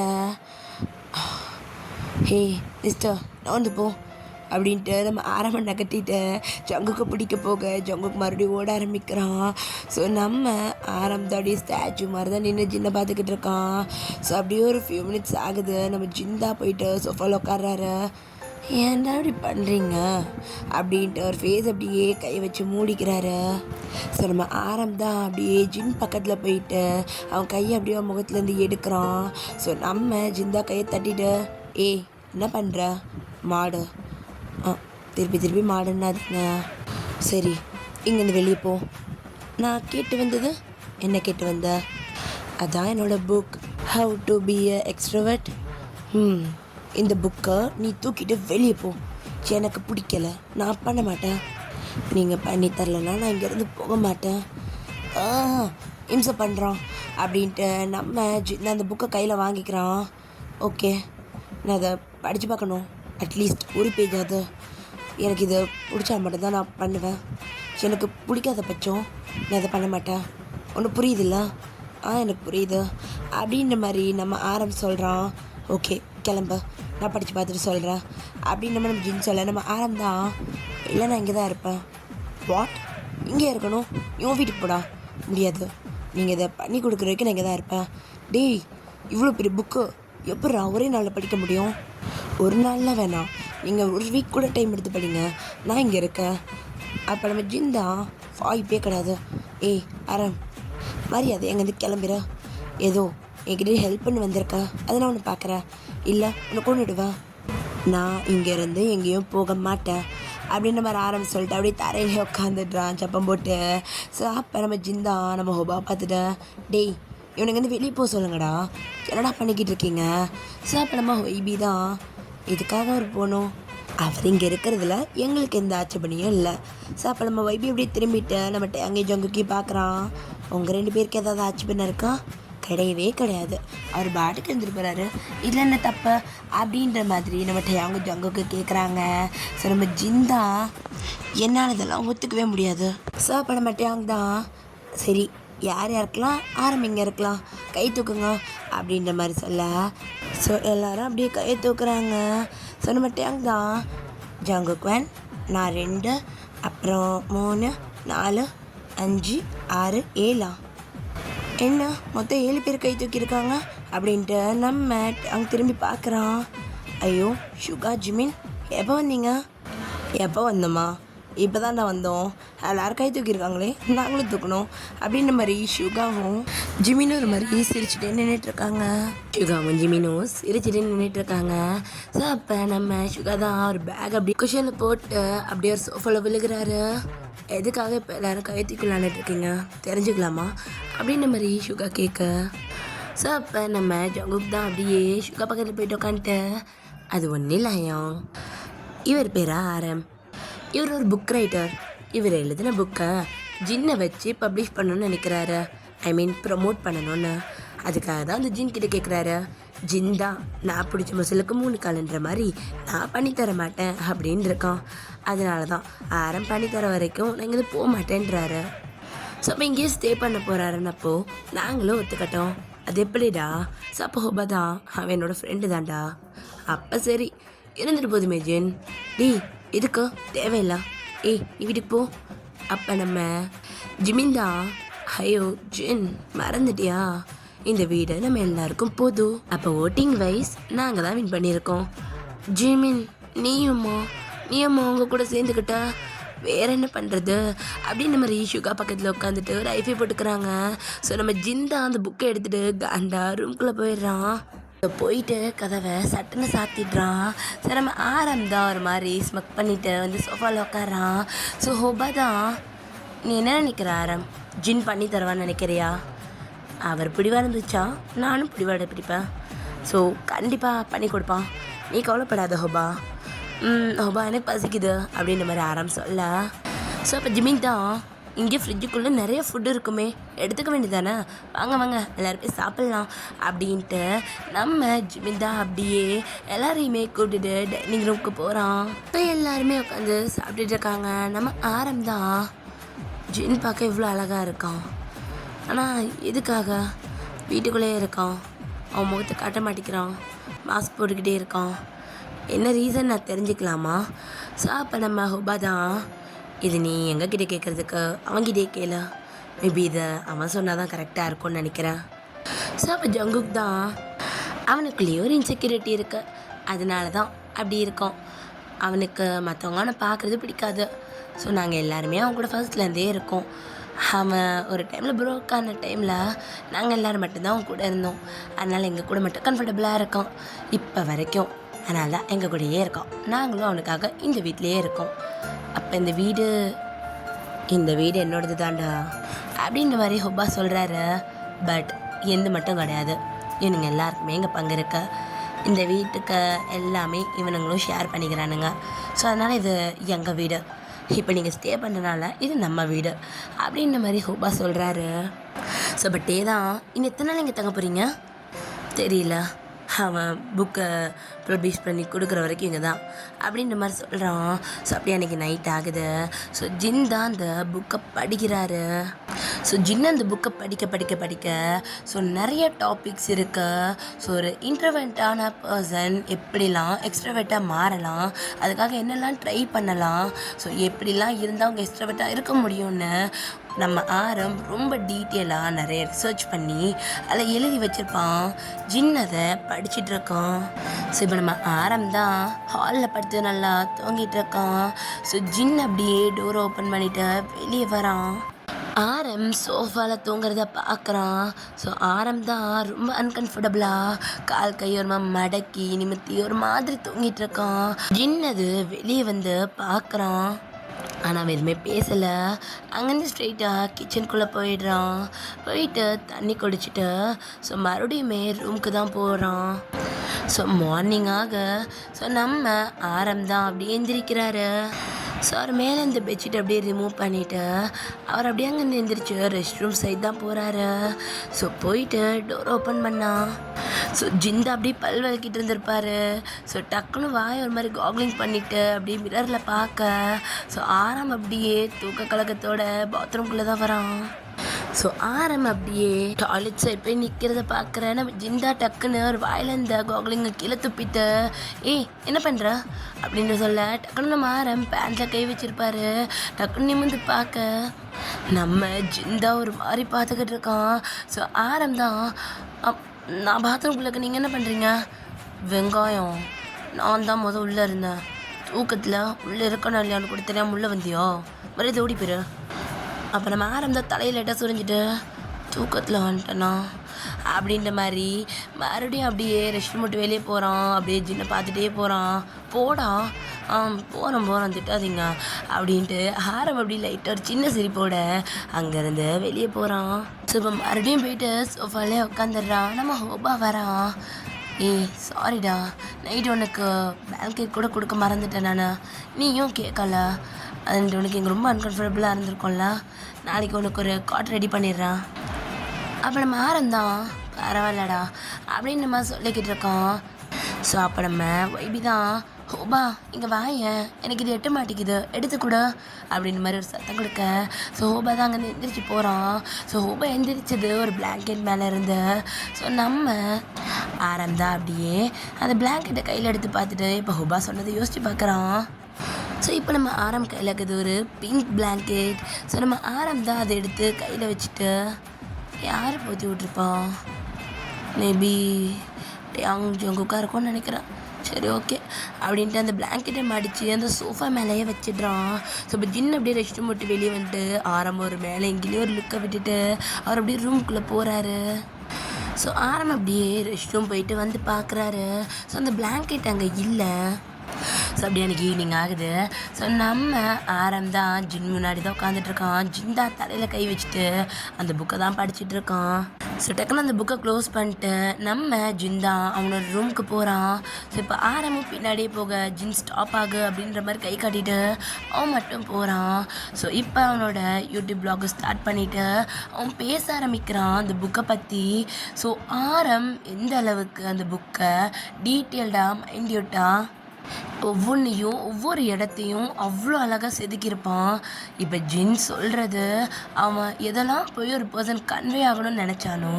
ஹே மிஸ்டர் நான் வந்து போ அப்படின்ட்டு நம்ம ஆரம்பம் நகட்டிட்டு ஜங்குக்கு பிடிக்க போக ஜங்குக்கு மறுபடியும் ஓட ஆரம்பிக்கிறான். ஸோ நம்ம ஆரம்பத்தோடைய ஸ்டாச்சு மாதிரி தான் நின்று ஜின்னை பார்த்துக்கிட்டு இருக்கான். ஸோ அப்படியே ஒரு ஃபியூ மினிட்ஸ் ஆகுது. நம்ம ஜிந்தா போயிட்டு சோஃபாவில் உட்கார்றாரு. ஏன்டா அப்படி பண்ணுறீங்க அப்படின்ட்டு ஒரு ஃபேஸ் அப்படியே கை வச்சு மூடிக்கிறாரு. ஸோ நம்ம தான் அப்படியே ஜின் பக்கத்தில் போயிட்டு அவன் கையை அப்படியே அவன் முகத்துலேருந்து எடுக்கிறான். ஸோ நம்ம ஜிந்தா கையை தட்டிட்டு ஏய் என்ன பண்ணுற மாடு திருப்பி திருப்பி மாடுன்னாதுங்க. சரி இங்கேருந்து வெளியே போ. நான் கேட்டு வந்தது என்ன கேட்டு வந்த? அதான் என்னோடய book how to be a extrovert. இந்த புக்கை நீ தூக்கிட்டு வெளியே போ. எனக்கு பிடிக்கலை, நான் பண்ண மாட்டேன். நீங்கள் பண்ணி தரலன்னா நான் இங்கேருந்து போக மாட்டேன். இம்சை பண்ணுறான் அப்படின்ட்டு நம்ம அந்த புக்கை கையில் வாங்கிக்கிறான். ஓகே நான் அதை படித்து பார்க்கணும், அட்லீஸ்ட் ஒரு பேஜாவது. எனக்கு இது பிடிச்சா மட்டும்தான் நான் பண்ணுவேன். எனக்கு பிடிக்காத பட்சம் நான் அதை பண்ண மாட்டேன். ஒன்று புரியுதுல்ல? எனக்கு புரியுது அப்படின்ற மாதிரி நம்ம சொல்கிறான். ஓகே கிளம்ப, நான் படித்து பார்த்துட்டு சொல்கிறேன் அப்படின்னு நம்ம ஜின் சொல்ல நம்ம தான் இல்லை நான் இங்கே தான் இருப்பேன். வாட்? இங்கே இருக்கணும்? இவன் வீட்டுக்கு போடா. முடியாது, நீங்கள் இதை பண்ணி கொடுக்குற வரைக்கும் நான் இங்கே தான் இருப்பேன். டேய் இவ்வளோ பெரிய புக்கு எப்பட்றா ஒரே நாளில் படிக்க முடியும்? ஒரு நாளில் வேணாம், நீங்கள் ஒரு வீக் கூட டைம் எடுத்து படிங்க, நான் இங்கே இருக்கேன். அப்போ நம்ம ஜின் தான் வாய்ப்பே கிடையாது. ஏய் ஆரம் மரியாதை எங்கேருந்து கிளம்புற? ஏதோ என்கிட்ட ஹெல்ப் பண்ணி வந்திருக்கா, அதை நான் ஒன்று பார்க்குறேன். இல்லை உன்னை கொண்டுடுவேன். நான் இங்கேருந்து எங்கேயும் போக மாட்டேன் அப்படின்ற மாதிரி சொல்லிட்டு அப்படியே தரையிலே உட்காந்துடுறான் சப்பம் போட்டு. ஸோ அப்போ நம்ம ஜிந்தா நம்ம ஹோபா பார்த்துட்டேன். டேய் இவனுங்க வந்து வெளியே போக சொல்லுங்கடா, என்னடா பண்ணிக்கிட்டு இருக்கீங்க? ஸோ அப்போ நம்ம ஹொய்பி தான் இதுக்காக அவர் போகணும், அவர் இங்கே இருக்கிறதுல எங்களுக்கு எந்த ஆட்சேபனையும் இல்லை. ஸோ அப்போ நம்ம வைபி அப்படியே திரும்பிட்டு நம்ம டேங்கி ஜங்குக்கி பார்க்குறான். உங்கள் 2 பேருக்கு ஏதாவது ஆட்சேபனை இருக்கா? கிடையவே கிடையாது. அவர் பாட்டுக்கு இருந்துட்டு போகிறாரு, இதில் என்ன தப்பு அப்படின்ற மாதிரி நம்ம டேங்கு ஜங்குக்கு கேட்குறாங்க. ஸோ நம்ம ஜிந்தா என்னால் இதெல்லாம் ஒத்துக்கவே முடியாது. ஸோ அப்போ நம்ம டேங் தான் சரி யார் யாருக்கெல்லாம் ஆரம்பிங்க இருக்கலாம், கை தூக்குங்க அப்படின்ற மாதிரி சொல்ல. ஸோ எல்லோரும் அப்படியே கையை தூக்குறாங்க. ஸோ நம்ம டேங் தான் ஜங்குக் 1, நான் 2, அப்புறம் 3, 4, 5, 6, 7 என்ன மொத்தம் 7 பேர் கை தூக்கியிருக்காங்க அப்படின்ட்டு நம்ம அங்கே திரும்பி பார்க்குறான். ஐயோ ஷுகா ஜிமின் எப்போ வந்தீங்க? எப்போ வந்தோம்மா? இப்போ தான் வந்தோம். எல்லாரும் கை தூக்கியிருக்காங்களே நாங்களும் தூக்கணும் அப்படின்ற மாதிரி ஷுகாவும் ஜிமினும் ஒரு மாதிரி சிரிச்சுட்டே நின்றுட்டுருக்காங்க. ஷுகாவும் ஜிமினும் சிரிச்சுட்டே நின்றுட்டுருக்காங்க. ஸோ அப்போ நம்ம ஷுகா தான் ஒரு பேக் அப்படி குஷனில் போட்டு அப்படியே ஒரு சோஃபாவில் விழுகிறாரு. எதுக்காக இப்போ எல்லோரும் கை தூக்கி விளாண்டுட்ருக்கீங்க தெரிஞ்சுக்கலாமா அப்படின்ற மாதிரி ஷுகா கேட்க. ஸோ அப்போ நம்ம ஜங்குக் தான் அப்படியே ஷுகா பக்கத்தில் போயிட்டு உட்காந்துட்டு அது ஒன்றும் இல்லையா, இவர் பேரா ஆரம், இவர் ஒரு புக் ரைட்டர். இவர் எழுதின புக்கை ஜின்னை வச்சு பப்ளிஷ் பண்ணணும்னு நினைக்கிறாரு. ஐ மீன் ப்ரமோட் பண்ணணும்னு. அதுக்காக தான் அந்த ஜின் கிட்ட கேட்குறாரு. ஜின் தான் நான் பிடிச்ச மசிலுக்கு 3 கால்ன்ற மாதிரி நான் பண்ணித்தர மாட்டேன் அப்படின்னு இருக்கான். அதனால தான் ஆரம் பண்ணித்தர வரைக்கும் நான் இங்கே போக மாட்டேன்றாரு. ஸோ அப்போ இங்கேயே ஸ்டே பண்ண போகிறாருன்னப்போ நாங்களும் ஒத்துக்கிட்டோம். அது எப்படிடா? ஸோ அப்போ ஹோபா தான் அவன் என்னோடய ஃப்ரெண்டு தான்டா. அப்போ சரி இருந்துட்டு போதுமே ஜின். டேய் எதுக்கு தேவையில்லை, ஏய் நீ வீட்டுக்கு போ. அப்போ நம்ம ஜிமின் தான் ஐயோ ஜின் மறந்துட்டியா, இந்த வீடு நம்ம எல்லாருக்கும் போதும். அப்போ ஓட்டிங் வைஸ் நாங்கள் தான் வின் பண்ணியிருக்கோம். ஜிமின் நீயும்மா அவங்க கூட சேர்ந்துக்கிட்டா வேற என்ன பண்ணுறது அப்படின்னு மாதிரி ஷுகா பக்கத்தில் உட்காந்துட்டு ஒரு ஐஃபை போட்டுக்கிறாங்க. ஸோ நம்ம ஜிந்தா அந்த புக்கை எடுத்துகிட்டு காண்டா ரூம்குள்ளே போயிடுறான். போயிட்டு கதவை சட்டுன்னு சாத்திடுறான். சரி நம்ம தான் ஒரு மாதிரி ஸ்மக் பண்ணிவிட்டு வந்து சோஃபாவில் உட்காரான். ஸோ ஹோபா தான் நீ என்ன நினைக்கிற ஆரம், ஜின் பண்ணி தருவான்னு நினைக்கிறியா? அவர் பிடிவாக இருந்துச்சா நானும் பிடிவாட பிடிப்பேன். ஸோ கண்டிப்பாக பண்ணி கொடுப்பான், நீ கவலைப்படாத ஹோபா. ஹோபா எனக்கு பசிக்குது அப்படின்ற மாதிரி ஆரம் சொல்ல. ஸோ அப்போ ஜிமின் தான் இங்கே ஃப்ரிட்ஜுக்குள்ளே நிறைய ஃபுட்டு இருக்குமே எடுத்துக்க வேண்டியதானே, வாங்க எல்லோரும் போய் சாப்பிட்லாம் அப்படின்ட்டு நம்ம ஜிமின் தான் அப்படியே எல்லாரையுமே கூப்பிட்டுட்டு டைனிங் ரூமுக்கு போகிறான். இப்போ எல்லாருமே உட்காந்து சாப்பிட்டுட்டு இருக்காங்க. நம்ம ஆரம் தான் ஜின் பார்க்க இவ்வளோ அழகாக இருக்கான், ஆனால் எதுக்காக வீட்டுக்குள்ளேயே இருக்கான், அவன் முகத்தை காட்ட மாட்டேங்கிறான், மாஸ்க் போட்டுக்கிட்டே இருக்கான். என்ன ரீசன் நான் தெரிஞ்சுக்கலாமா? ஸோ அப்போ நம்ம ஹுபா தான், இது நீ எங்ககிட்ட கேட்குறதுக்கு அவன்கிட்டே கேளு, மேபி இதை அவன் சொன்னால் தான் கரெக்டாக இருக்கும்னு நினைக்கிறேன். ஸோ அப்போ ஜங்குக் தான், அவனுக்குள்ளேயே ஒரு இன்செக்யூரிட்டி இருக்குது, அதனால தான் அப்படி இருக்கோம். அவனுக்கு மற்றவங்க அவனை பார்க்குறது பிடிக்காது. ஸோ நாங்கள் எல்லாருமே அவன் கூட ஃபர்ஸ்ட்லேருந்தே இருக்கோம். அவன் ஒரு டைமில் ப்ரோக்கான டைமில் நாங்கள் எல்லோரும் மட்டும்தான் அவன் கூட இருந்தோம். அதனால் எங்கள் கூட மட்டும் கம்ஃபர்டபுளாக இருக்கோம் இப்போ வரைக்கும். அதனால தான் எங்கள் கூடயே இருக்கோம். நாங்களும் அவனுக்காக இந்த வீட்டிலையே இருக்கோம். அப்போ இந்த வீடு என்னோடது தாண்டா அப்படின்ற மாதிரி ஹுபா சொல்கிறாரு. பட் எந்த மட்டும் கிடையாது, இவனுங்க எல்லாருக்குமே எங்கள் பங்கு இருக்கு. இந்த வீட்டுக்கு எல்லாமே இவனுங்களும் ஷேர் பண்ணிக்கிறானுங்க. ஸோ அதனால் இது எங்கள் வீடு, இப்போ நீங்கள் ஸ்டே பண்ணுறனால இது நம்ம வீடு அப்படின்ற மாதிரி ஹுபா சொல்கிறாரு. ஸோ பட்டே தான், இன்னும் எத்தனை நாள் இங்கே தங்க போகிறீங்க தெரியல, அவன் புக்கை ப்ரொடியூஸ் பண்ணி கொடுக்குற வரைக்கும் இங்கே தான் அப்படின்ற மாதிரி சொல்கிறான். ஸோ அப்படியே அன்றைக்கி நைட் ஆகுது. ஸோ ஜின் தான் அந்த புக்கை படிக்கிறாரு. ஸோ ஜின் அந்த புக்கை படிக்க ஸோ நிறைய டாபிக்ஸ் இருக்குது. ஸோ ஒரு இன்ட்ரவெண்ட்டான பர்சன் எப்படிலாம் எக்ஸ்ட்ரவெட்டாக மாறலாம், அதுக்காக என்னெல்லாம் ட்ரை பண்ணலாம், ஸோ எப்படிலாம் இருந்தால் அவங்க எக்ஸ்ட்ரவெட்டாக இருக்க முடியும்னு நம்ம ஆரம் ரொம்ப டீட்டெயிலாக நிறைய ரிசர்ச் பண்ணி அதில் எழுதி வச்சுருப்பான். ஜின் அதை படிச்சிட்ருக்கான். ஸோ இப்போ நம்ம ஆரம் தான் ஹாலில் படுத்து நல்லா தூங்கிட்டு இருக்கான். ஸோ ஜின் அப்படியே டோரை ஓப்பன் பண்ணிவிட்டு வெளியே வரான். ஆரம் சோஃபாவில் தூங்குறத பார்க்குறான். ஸோ ஆரம் தான் ரொம்ப அன்கம்ஃபர்டபுளாக கால் கையோரமாக மடக்கி நிமித்தி ஒரு மாதிரி தூங்கிட்டு இருக்கான். ஜின் அது வெளியே வந்து பார்க்குறான். ஆனால் எதுவுமே பேசலை. அங்கேருந்து ஸ்ட்ரெயிட்டாக கிச்சனுக்குள்ளே போயிட்டு தண்ணி குடிச்சிட்டு ஸோ மறுபடியுமே ரூமுக்கு தான் போகிறான். ஸோ மார்னிங் ஆக ஸோ நம்ம ஆரம் தான் அப்படியே எந்திரிக்கிறாரு. ஸோ அவர் மேலே இந்த பெட்ஷீட் அப்படியே ரிமூவ் பண்ணிவிட்டு அவர் அப்படியே அங்கே எந்திரிச்சு ரெஸ்ட் ரூம் சைட் தான் போகிறாரு. ஸோ போயிட்டு டோர் ஓப்பன் பண்ணான். ஸோ ஜிந்தா அப்படியே பல் விளக்கிட்டு இருந்திருப்பாரு. ஸோ டக்குன்னு வாய் ஒரு மாதிரி காக்லிங் பண்ணிவிட்டு அப்படியே மிரரில் பார்க்க ஸோ ஆரம் அப்படியே தூக்க கலக்கத்தோட பாத்ரூம்குள்ளே தான் வரான். ஸோ ஆரம் அப்படியே டாய்லெட் சைட் போய் நிற்கிறத பார்க்குறேன். நம்ம ஜிந்தா டக்குன்னு ஒரு வாயில் இந்த காக்லிங்கை கீழே துப்பிட்டு, ஏய் என்ன பண்ணுற அப்படின்னு சொல்ல டக்குன்னு நம்ம ஆரம் பேண்டில் கை வச்சுருப்பாரு. டக்குன்னு நிமிந்து பார்க்க நம்ம ஜிந்தா ஒரு மாதிரி பார்த்துக்கிட்டு இருக்கான். ஸோ ஆரம் தான், நான் பாத்ரூம்குள்ளே நீங்கள் என்ன பண்ணுறீங்க? வெங்காயம், நான் தான் உள்ளே இருந்தேன், தூக்கத்தில் உள்ளே இருக்கணும் இல்லையான்னு கூட தெரியாமல் உள்ளே வந்தியோ, மரியாதை ஓடி போயிரு. அப்போ நம்ம ஆரம்ப தலையில் லைட்டாக சுரிஞ்சிட்டு தூக்கத்தில் வந்துட்டேண்ணா அப்படின்ற மாதிரி மறுபடியும் அப்படியே ரெஸ்ட் மட்டும் வெளியே போகிறான். அப்படியே ஜின்னை பார்த்துட்டே போகிறான். போடா போகிறோம் திட்டாதீங்க அப்படின்ட்டு ஆரம் அப்படி லைட்டாக ஒரு சின்ன சிரிப்போட அங்கேருந்து வெளியே போகிறான். ஸோ இப்போ மறுபடியும் போயிட்டு சோஃபாலே உட்காந்துடுறான். நம்ம ஹோபா வரான். ஏய் சாரிடா, நைட்டு உனக்கு பேல்கேட் கூட கொடுக்க மறந்துட்டேன் நான், நீயும் கேட்கல, அது உனக்கு எங்கள் ரொம்ப அன்கம்ஃபர்டபுளாக இருந்திருக்கோம்ல, நாளைக்கு உனக்கு ஒரு காட் ரெடி பண்ணிடுறான். அப்போ நம்ம ஆரம்தான் பரவாயில்லடா அப்படின்னு நம்ம சொல்லிக்கிட்டு இருக்கோம். ஸோ அப்போ நம்ம வைபி தான், ஹோபா இங்கே வாயேன், எனக்கு இது எட்ட மாட்டேங்குது எடுத்துக்கூட அப்படின்ற மாதிரி ஒரு சத்தம் கொடுக்க ஸோ ஹோபா தான் அங்கே எந்திரிச்சு போகிறான். ஸோ ஹோபா எந்திரிச்சது ஒரு பிளாங்கெட் மேலே இருந்து. ஸோ நம்ம ஆரம்தான் அப்படியே அந்த பிளாங்கெட்டை கையில் எடுத்து பார்த்துட்டு இப்போ ஹோபா சொன்னதை யோசித்து பார்க்குறான். ஸோ இப்போ நம்ம ஆரம் கையில் இருக்குது ஒரு பிங்க் பிளாங்கெட். ஸோ நம்ம ஆரம் தான் அதை எடுத்து கையில் வச்சுட்டு யார் போற்றி விட்ருப்பான், மேபி ஜங்குக்கா இருக்கும்னு நினைக்கிறேன். சரி ஓகே அப்படின்ட்டு அந்த பிளாங்கெட்டை மடித்து அந்த சோஃபா மேலேயே வச்சிடுறான். ஸோ இப்போ ஜின் அப்படியே ரெஸ்ட் ரூம் விட்டு வெளியே வந்துட்டு ஆரம் ஒரு மேலே எங்கேயும் ஒரு லுக்கை விட்டுட்டு அவர் அப்படியே ரூமுக்குள்ளே போகிறாரு. ஸோ ஆரம் அப்படியே ரெஸ்ட் ரூம் போயிட்டு வந்து பார்க்குறாரு. ஸோ அந்த பிளாங்கெட் அங்கே இல்லை. ஸோ அப்படி எனக்கு ஈவினிங் ஆகுது. ஸோ நம்ம ஆரம் தான் ஜின் முன்னாடி தான் உட்காந்துட்ருக்கான். ஜின் தான் தலையில் கை வச்சுட்டு அந்த புக்கை தான் படிச்சுட்டு இருக்கான். ஸோ டக்குன்னு அந்த புக்கை க்ளோஸ் பண்ணிட்டு நம்ம ஜின் தான் அவனோட ரூமுக்கு போகிறான். ஸோ இப்போ ஆரமும் பின்னாடியே போக ஜின் ஸ்டாப் ஆகு அப்படின்ற மாதிரி கை காட்டிட்டு அவன் மட்டும் போகிறான். ஸோ இப்போ அவனோட யூடியூப் ப்ளாகை ஸ்டார்ட் பண்ணிவிட்டு அவன் பேச ஆரம்பிக்கிறான் அந்த புக்கை பற்றி. ஸோ ஆரம் எந்த அளவுக்கு அந்த புக்கை டீட்டெயில்டாக மைன்யூட்டாக ஒவ்வொன்றையும் ஒவ்வொரு இடத்தையும் அவ்வளோ அழகாக செதுக்கியிருப்பான். இப்போ ஜின் சொல்கிறது அவன் எதெல்லாம் போய் ஒரு பர்சன் கன்வே ஆகணும்னு நினச்சானோ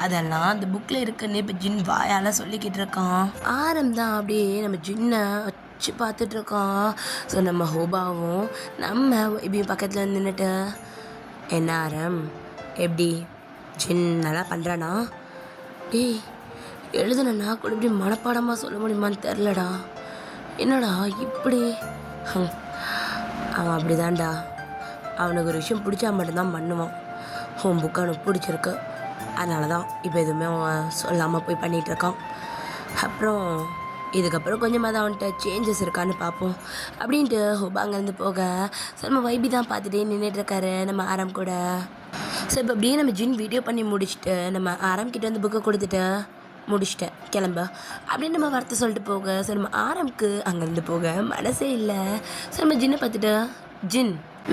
அதெல்லாம் அந்த புக்கில் இருக்குன்னு இப்போ ஜின் வாயால் சொல்லிக்கிட்டு இருக்கான். தான் அப்படியே நம்ம ஜின்னை வச்சு பார்த்துட்ருக்கான். ஸோ நம்ம ஹோபாவும் நம்ம இப்படி பக்கத்தில் நின்றுட்டு என்ன எப்படி ஜின் நல்லா பண்ணுறானா? டேய் எழுதுனா கூட இப்படி மனப்பாடமாக சொல்ல முடியுமான்னு தெரிலடா. என்னடா இப்படி? அவன் அப்படிதான்டா. அவனுக்கு ஒரு விஷயம் பிடிச்சா மட்டும்தான் பண்ணுவான். உன் புக்கு அவனுக்கு பிடிச்சிருக்கு, அதனால தான் இப்போ எதுவுமே அவன் சொல்லாமல் போய் பண்ணிகிட்ருக்கான். அப்புறம் இதுக்கப்புறம் கொஞ்சமாக தான் அவன்கிட்ட சேஞ்சஸ் இருக்கான்னு பார்ப்போம் அப்படின்ட்டு ஹோபா அங்கேருந்து போக ஸோ நம்ம வைபி தான் பார்த்துட்டே நின்றுட்டுருக்காரு நம்ம கூட. ஸோ இப்போ அப்படியே நம்ம ஜின் வீடியோ பண்ணி முடிச்சுட்டு நம்ம கிட்ட வந்து புக்கை கொடுத்துட்டு முடிச்சிட்டேன் கிளம்ப அப்படின்னு நம்ம வார்த்தை சொல்லிட்டு போக ஸோ நம்ம அங்கேருந்து போக மனசே இல்லை. ஸோ நம்ம ஜின்னை பார்த்துட்டு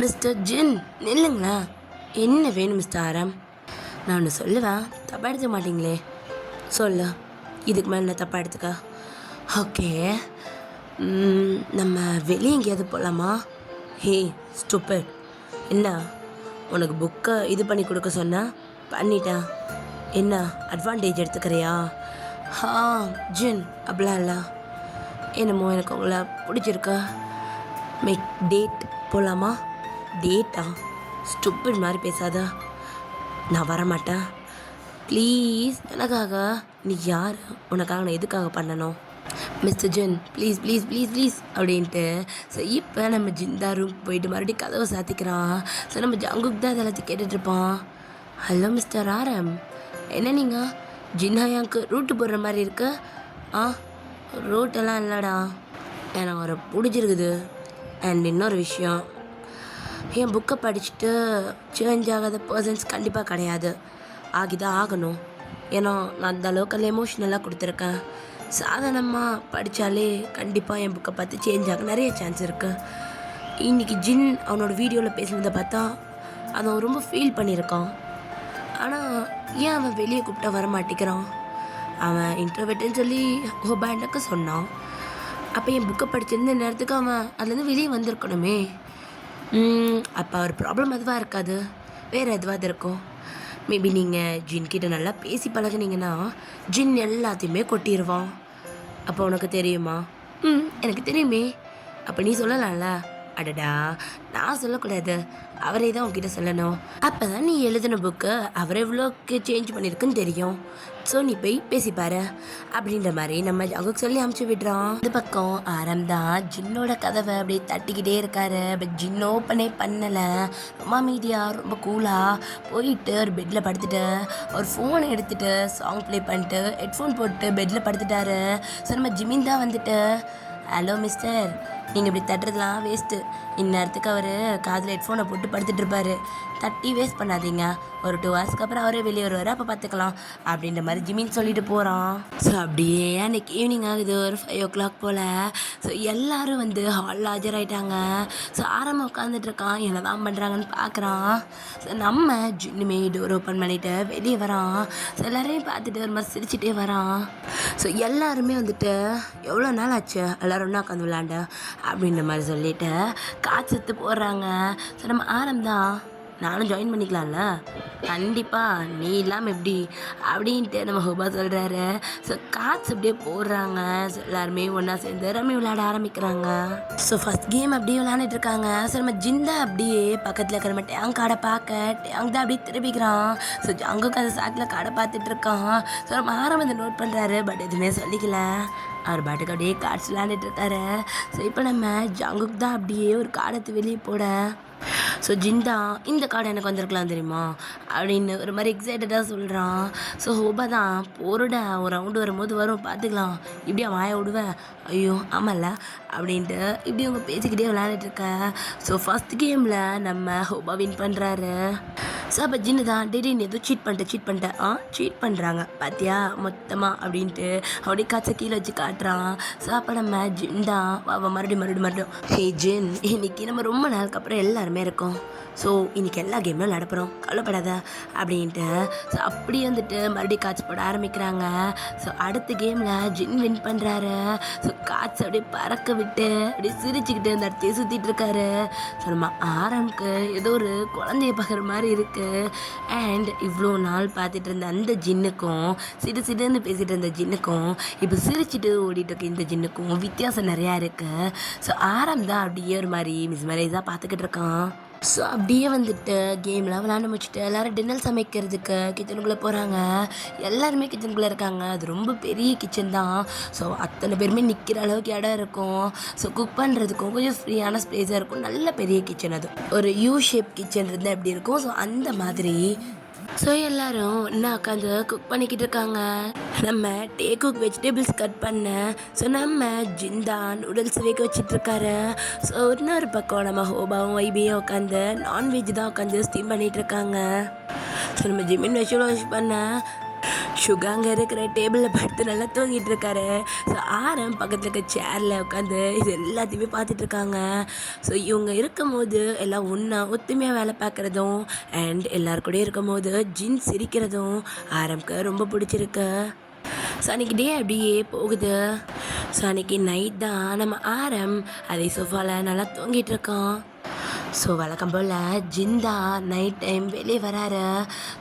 மிஸ்டர் ஜின் நில்லுங்களா, என்ன வேணும் மிஸ்டர் நான் ஒன்று சொல்லுவேன், தப்பாக எடுத்துக்க மாட்டிங்களே. சொல்லு, இதுக்கு மேலே என்ன தப்பாக எடுத்துக்க? ஓகே, நம்ம வெளியே எங்கேயாவது போகலாமா? ஹே ஸ்டூபிட், என்ன உனக்கு புக்கை இது பண்ணி கொடுக்க சொன்ன, பண்ணிட்டேன். என்ன அட்வான்டேஜ் எடுத்துக்கிறியா? ஜின் அப்படிலாம் இல்லை, என்னமோ எனக்கு உங்களை பிடிச்சிருக்கா. டேட் போகலாமா? டேட்டா? ஸ்டூபிட் மாதிரி பேசாத, நான் வரமாட்டேன் ப்ளீஸ். எனக்காக? நீ யார்? உனக்காக நான் எதுக்காக பண்ணணும்? Mister Jin please please please please அப்படின்ட்டு. ஸோ இப்போ நம்ம ஜிந்தா ரூம் போயிட்டு மறுபடியும் கதவை சாத்திக்கிறான். ஸோ நம்ம ஜங்குக் தான் அதெல்லாத்தையும் கேட்டுட்ருப்பான். ஹலோ மிஸ்டர் என்ன நீங்கள் ஜின்ஹாயாவுக்கு ரூட்டு போடுற மாதிரி இருக்கு? ரூட்டெல்லாம் இல்லைடா, எனக்கு ஒரு பிடிச்சிருக்குது. அண்ட் இன்னொரு விஷயம், என் புக்கை படிச்சுட்டு சேஞ்ச் ஆகாத பர்சன்ஸ் கண்டிப்பாக கிடையாது, ஆகிதான் ஆகணும். ஏன்னா நான் அந்த அளவுக்கு எமோஷ்னலாக கொடுத்துருக்கேன். சாதாரணமாக படித்தாலே கண்டிப்பாக என் புக்கை பார்த்து சேஞ்ச் ஆக நிறைய சான்ஸ் இருக்குது. இன்றைக்கி ஜின் அவனோட வீடியோவில் பேசுனதை பார்த்தா அவன் ரொம்ப ஃபீல் பண்ணியிருக்கான். ஆனால் ஏன் அவன் வெளியே கூப்பிட்டா வர மாட்டேங்கிறான்? அவன் இன்ட்ரோவெட்டுன்னு சொல்லி ஹோபாண்டக்க சொன்னான். அப்போ என் புக்கை படிச்சிருந்த நேரத்துக்கு அவன் அதுலேருந்து வெளியே வந்திருக்கணுமே. அப்போ அவர் ப்ராப்ளம் அதுவாக இருக்காது, வேறு எதுவாக இருக்கும். மேபி நீங்கள் ஜின்கிட்ட நல்லா பேசி பழகுனீங்கன்னா ஜின் எல்லாத்தையுமே கொட்டிடுவான். அப்போ உனக்கு தெரியுமா? எனக்கு தெரியுமே. அப்போ நீ சொல்லலாம்ல. அடடா, நான் சொல்லக்கூடாது, அவரே தான் உங்ககிட்ட சொல்லணும். அப்போ தான் நீ எழுதின புக்கு அவர் எவ்வளோக்கு சேஞ்ச் பண்ணியிருக்குன்னு தெரியும். ஸோ நீ போய் பேசிப்பாரு அப்படின்ற மாதிரி நம்ம ஜங்குக்கு சொல்லி அமுச்சு விடுறோம். இந்த பக்கம் தான் ஜின்னோட கதவை அப்படியே தட்டிக்கிட்டே இருக்காரு. பட் ஜின் ஓப்பனே பண்ணலை. ரொம்ப அமைதியாக ரொம்ப கூலாக போயிட்டு ஒரு பெட்டில் படுத்துட்டு ஒரு ஃபோனை எடுத்துகிட்டு சாங் ப்ளே பண்ணிட்டு ஹெட்ஃபோன் போட்டு பெட்டில் படுத்துட்டாரு. ஸோ நம்ம ஜிமின் தான் வந்துட்டு, ஹலோ மிஸ்டர், நீங்கள் இப்படி தட்டுறதுலாம் வேஸ்ட்டு. இந்நேரத்துக்கு அவர் காதில் ஹெட்ஃபோனை போட்டு படுத்துட்டு இருப்பார். தட்டி வேஸ்ட் பண்ணாதீங்க, ஒரு 2 ஹவர்ஸ்க்கு அப்புறம் அவரே வெளியே வருவார், அப்போ பார்த்துக்கலாம் அப்படின்ற மாதிரி ஜிமின் சொல்லிட்டு போகிறான். ஸோ அப்படியே அன்றைக்கி ஈவினிங் ஆகுது, ஒரு 5 o'clock போல். ஸோ எல்லோரும் வந்து ஹாலில் ஆஜராயிட்டாங்க. ஸோ உட்காந்துட்ருக்கான், என்ன தான் பண்ணுறாங்கன்னு பார்க்குறான். ஸோ நம்ம ஜின்னுமே டோர் ஓப்பன் பண்ணிவிட்டு வெளியே வரான். ஸோ எல்லோரையும் பார்த்துட்டு ஒரு மாதிரி சிரிச்சுட்டே வரான். ஸோ எல்லாருமே வந்துட்டு எவ்வளோ நாள் ஆச்சு எல்லோரும் ஒன்றா உட்காந்து விளாண்ட அப்படின்ற மாதிரி சொல்லிவிட்டு காய்ச்சத்து போடுறாங்க. ஸோ நம்ம தான், நானும் ஜாயின் பண்ணிக்கலாம்ல? கண்டிப்பாக, நீ இல்லாமல் எப்படி அப்படின்ட்டு நம்ம ஹோபா சொல்கிறாரு. ஸோ கார்ட்ஸ் அப்படியே போடுறாங்க. ஸோ எல்லாருமே ஒன்றா சேர்ந்து ரம்மி விளையாட ஆரம்பிக்கிறாங்க. ஸோ ஃபஸ்ட் கேம் அப்படியே விளையாண்டுட்டு இருக்காங்க. ஸோ நம்ம ஜிந்தா அப்படியே பக்கத்தில் இருக்கிற நம்ம டேங் காடை பார்க்க டேங் தான் அப்படியே திருப்பிக்கிறான். ஸோ ஜங்குக்கு அந்த சாக்கில் காடை பார்த்துட்டு இருக்கான். ஸோ நம்ம அதை நோட் பண்ணுறாரு, பட் எதுவுமே சொல்லிக்கல. அவர் பாட்டுக்கு அப்படியே கார்ட்ஸ் விளையாண்டுட்டு இருக்காரு. ஸோ இப்போ நம்ம ஜங்குக்கு தான் அப்படியே ஒரு காடத்தை வெளியே போட, ஸோ ஜிந்தா இந்த கார்டு எனக்கு வந்திருக்கலாம் தெரியுமா அப்படின்னு ஒரு மாதிரி எக்ஸைட்டடாக சொல்கிறான். ஸோ ஹோபா தான், போருடா ஒரு ரவுண்டு வரும்போது வரும் பார்த்துக்கலாம், இப்படியா வாய விடுவேன், ஐயோ ஆமாம்ல அப்படின்ட்டு இப்படி அவங்க பேசிக்கிட்டே விளையாண்டுட்ருக்க. ஸோ ஃபஸ்ட் கேமில் நம்ம ஹோபா வின் பண்ணுறாரு. ஸோ அப்போ ஜின்னு தான் திடீர்னு ஏதோ சீட் பண்ணிட்டேன் சீட் பண்ணுறாங்க பார்த்தியா மொத்தமாக அப்படின்ட்டு அப்படியே காய்ச்ச கீழே வச்சு காட்டுறான். ஸோ அப்போ நம்ம ஜின் தான் மறுபடியும் ஹே ஜின், இன்னைக்கு நம்ம ரொம்ப நாளுக்கு அப்புறம் எல்லாருமே இருக்கோம். ஸோ இன்றைக்கி எல்லா கேமும் நடப்புகிறோம், கவலைப்படாத அப்படின்ட்டு. ஸோ அப்படியே வந்துட்டு மறுபடியும் காய்ச்சி போட ஆரம்பிக்கிறாங்க. ஸோ அடுத்த கேமில் ஜின் வின் பண்ணுறாரு. ஸோ காய்ச்சி அப்படியே பறக்க விட்டு அப்படியே சிரிச்சுக்கிட்டு அந்த இடத்தையே சுற்றிட்டு இருக்காரு. ஸோ நம்ம ஆரம்புக்கு ஏதோ ஒரு குழந்தைய பார்க்குற மாதிரி இருக்குது. அண்ட் இவ்வளோ நாள் பார்த்துட்டு இருந்த அந்த ஜின்னுக்கும் சிடுன்னு பேசிகிட்டு இருந்த ஜின்னுக்கும் இப்போ சிரிச்சுட்டு ஓடிட்டு இருக்க இந்த ஜின்னுக்கும் வித்தியாசம் நிறையா இருக்குது. ஸோ ஆரம் தான் அப்படியே ஒரு மாதிரி மிஸ்மரைஸாக பார்த்துக்கிட்டு இருக்கான். ஸோ அப்படியே வந்துட்டு கேம்லாம் விளாண்டு முடிச்சுட்டு எல்லோரும் டின்னர் சமைக்கிறதுக்கு கிச்சனுக்குள்ளே போகிறாங்க. எல்லாருமே கிச்சனுக்குள்ளே இருக்காங்க. அது ரொம்ப பெரிய கிச்சன் தான். ஸோ அத்தனை பேருமே நிற்கிற அளவுக்கு இடம் இருக்கும். ஸோ குக் பண்ணுறதுக்கும் கொஞ்சம் ஃப்ரீயான ஸ்பேஸாக இருக்கும். நல்ல பெரிய கிச்சன், அது ஒரு யூ ஷேப் கிச்சன் இருந்தால் எப்படி இருக்கும். ஸோ அந்த மாதிரி ஸோ எல்லோரும் இன்னும் உட்காந்து குக் பண்ணிக்கிட்டு இருக்காங்க. நம்ம குக் வெஜிடபிள்ஸ் கட் பண்ண. ஸோ நம்ம ஜிந்தா நூடுல்ஸ் வேக வச்சிட்ருக்காரு. ஸோ இன்னொரு பக்கம் நம்ம ஹோபாவும் வைபியும் உட்காந்து நான்வெஜ் தான் உட்காந்து ஸ்டீம் பண்ணிகிட்ருக்காங்க. ஸோ நம்ம ஜிமின் வாஷ் பண்ண சுகாங்க இருக்கிற டேபிளில் படுத்து நல்லா தூங்கிட்டு இருக்காரு. ஸோ ஆரம் பக்கத்தில் இருக்க சேரில் உட்காந்து இது எல்லாத்தையுமே பார்த்துட்ருக்காங்க. ஸோ இவங்க இருக்கும் போது எல்லாம் ஒத்துமையாக வேலை பார்க்குறதும் அண்ட் எல்லாருக்கூடயும் இருக்கும் போது ஜின் சிரிக்கிறதும் ஆரம்க்கு ரொம்ப பிடிச்சிருக்கு. ஸோ அன்றைக்கி டே அப்படியே போகுது. ஸோ அன்றைக்கி நைட் தான் நம்ம ஆரம் அதே சோஃபாவில் நல்லா தூங்கிட்டு இருக்கோம். ஸோ வழக்கம் போல் ஜிந்தா நைட் டைம் வெளியே வராரு.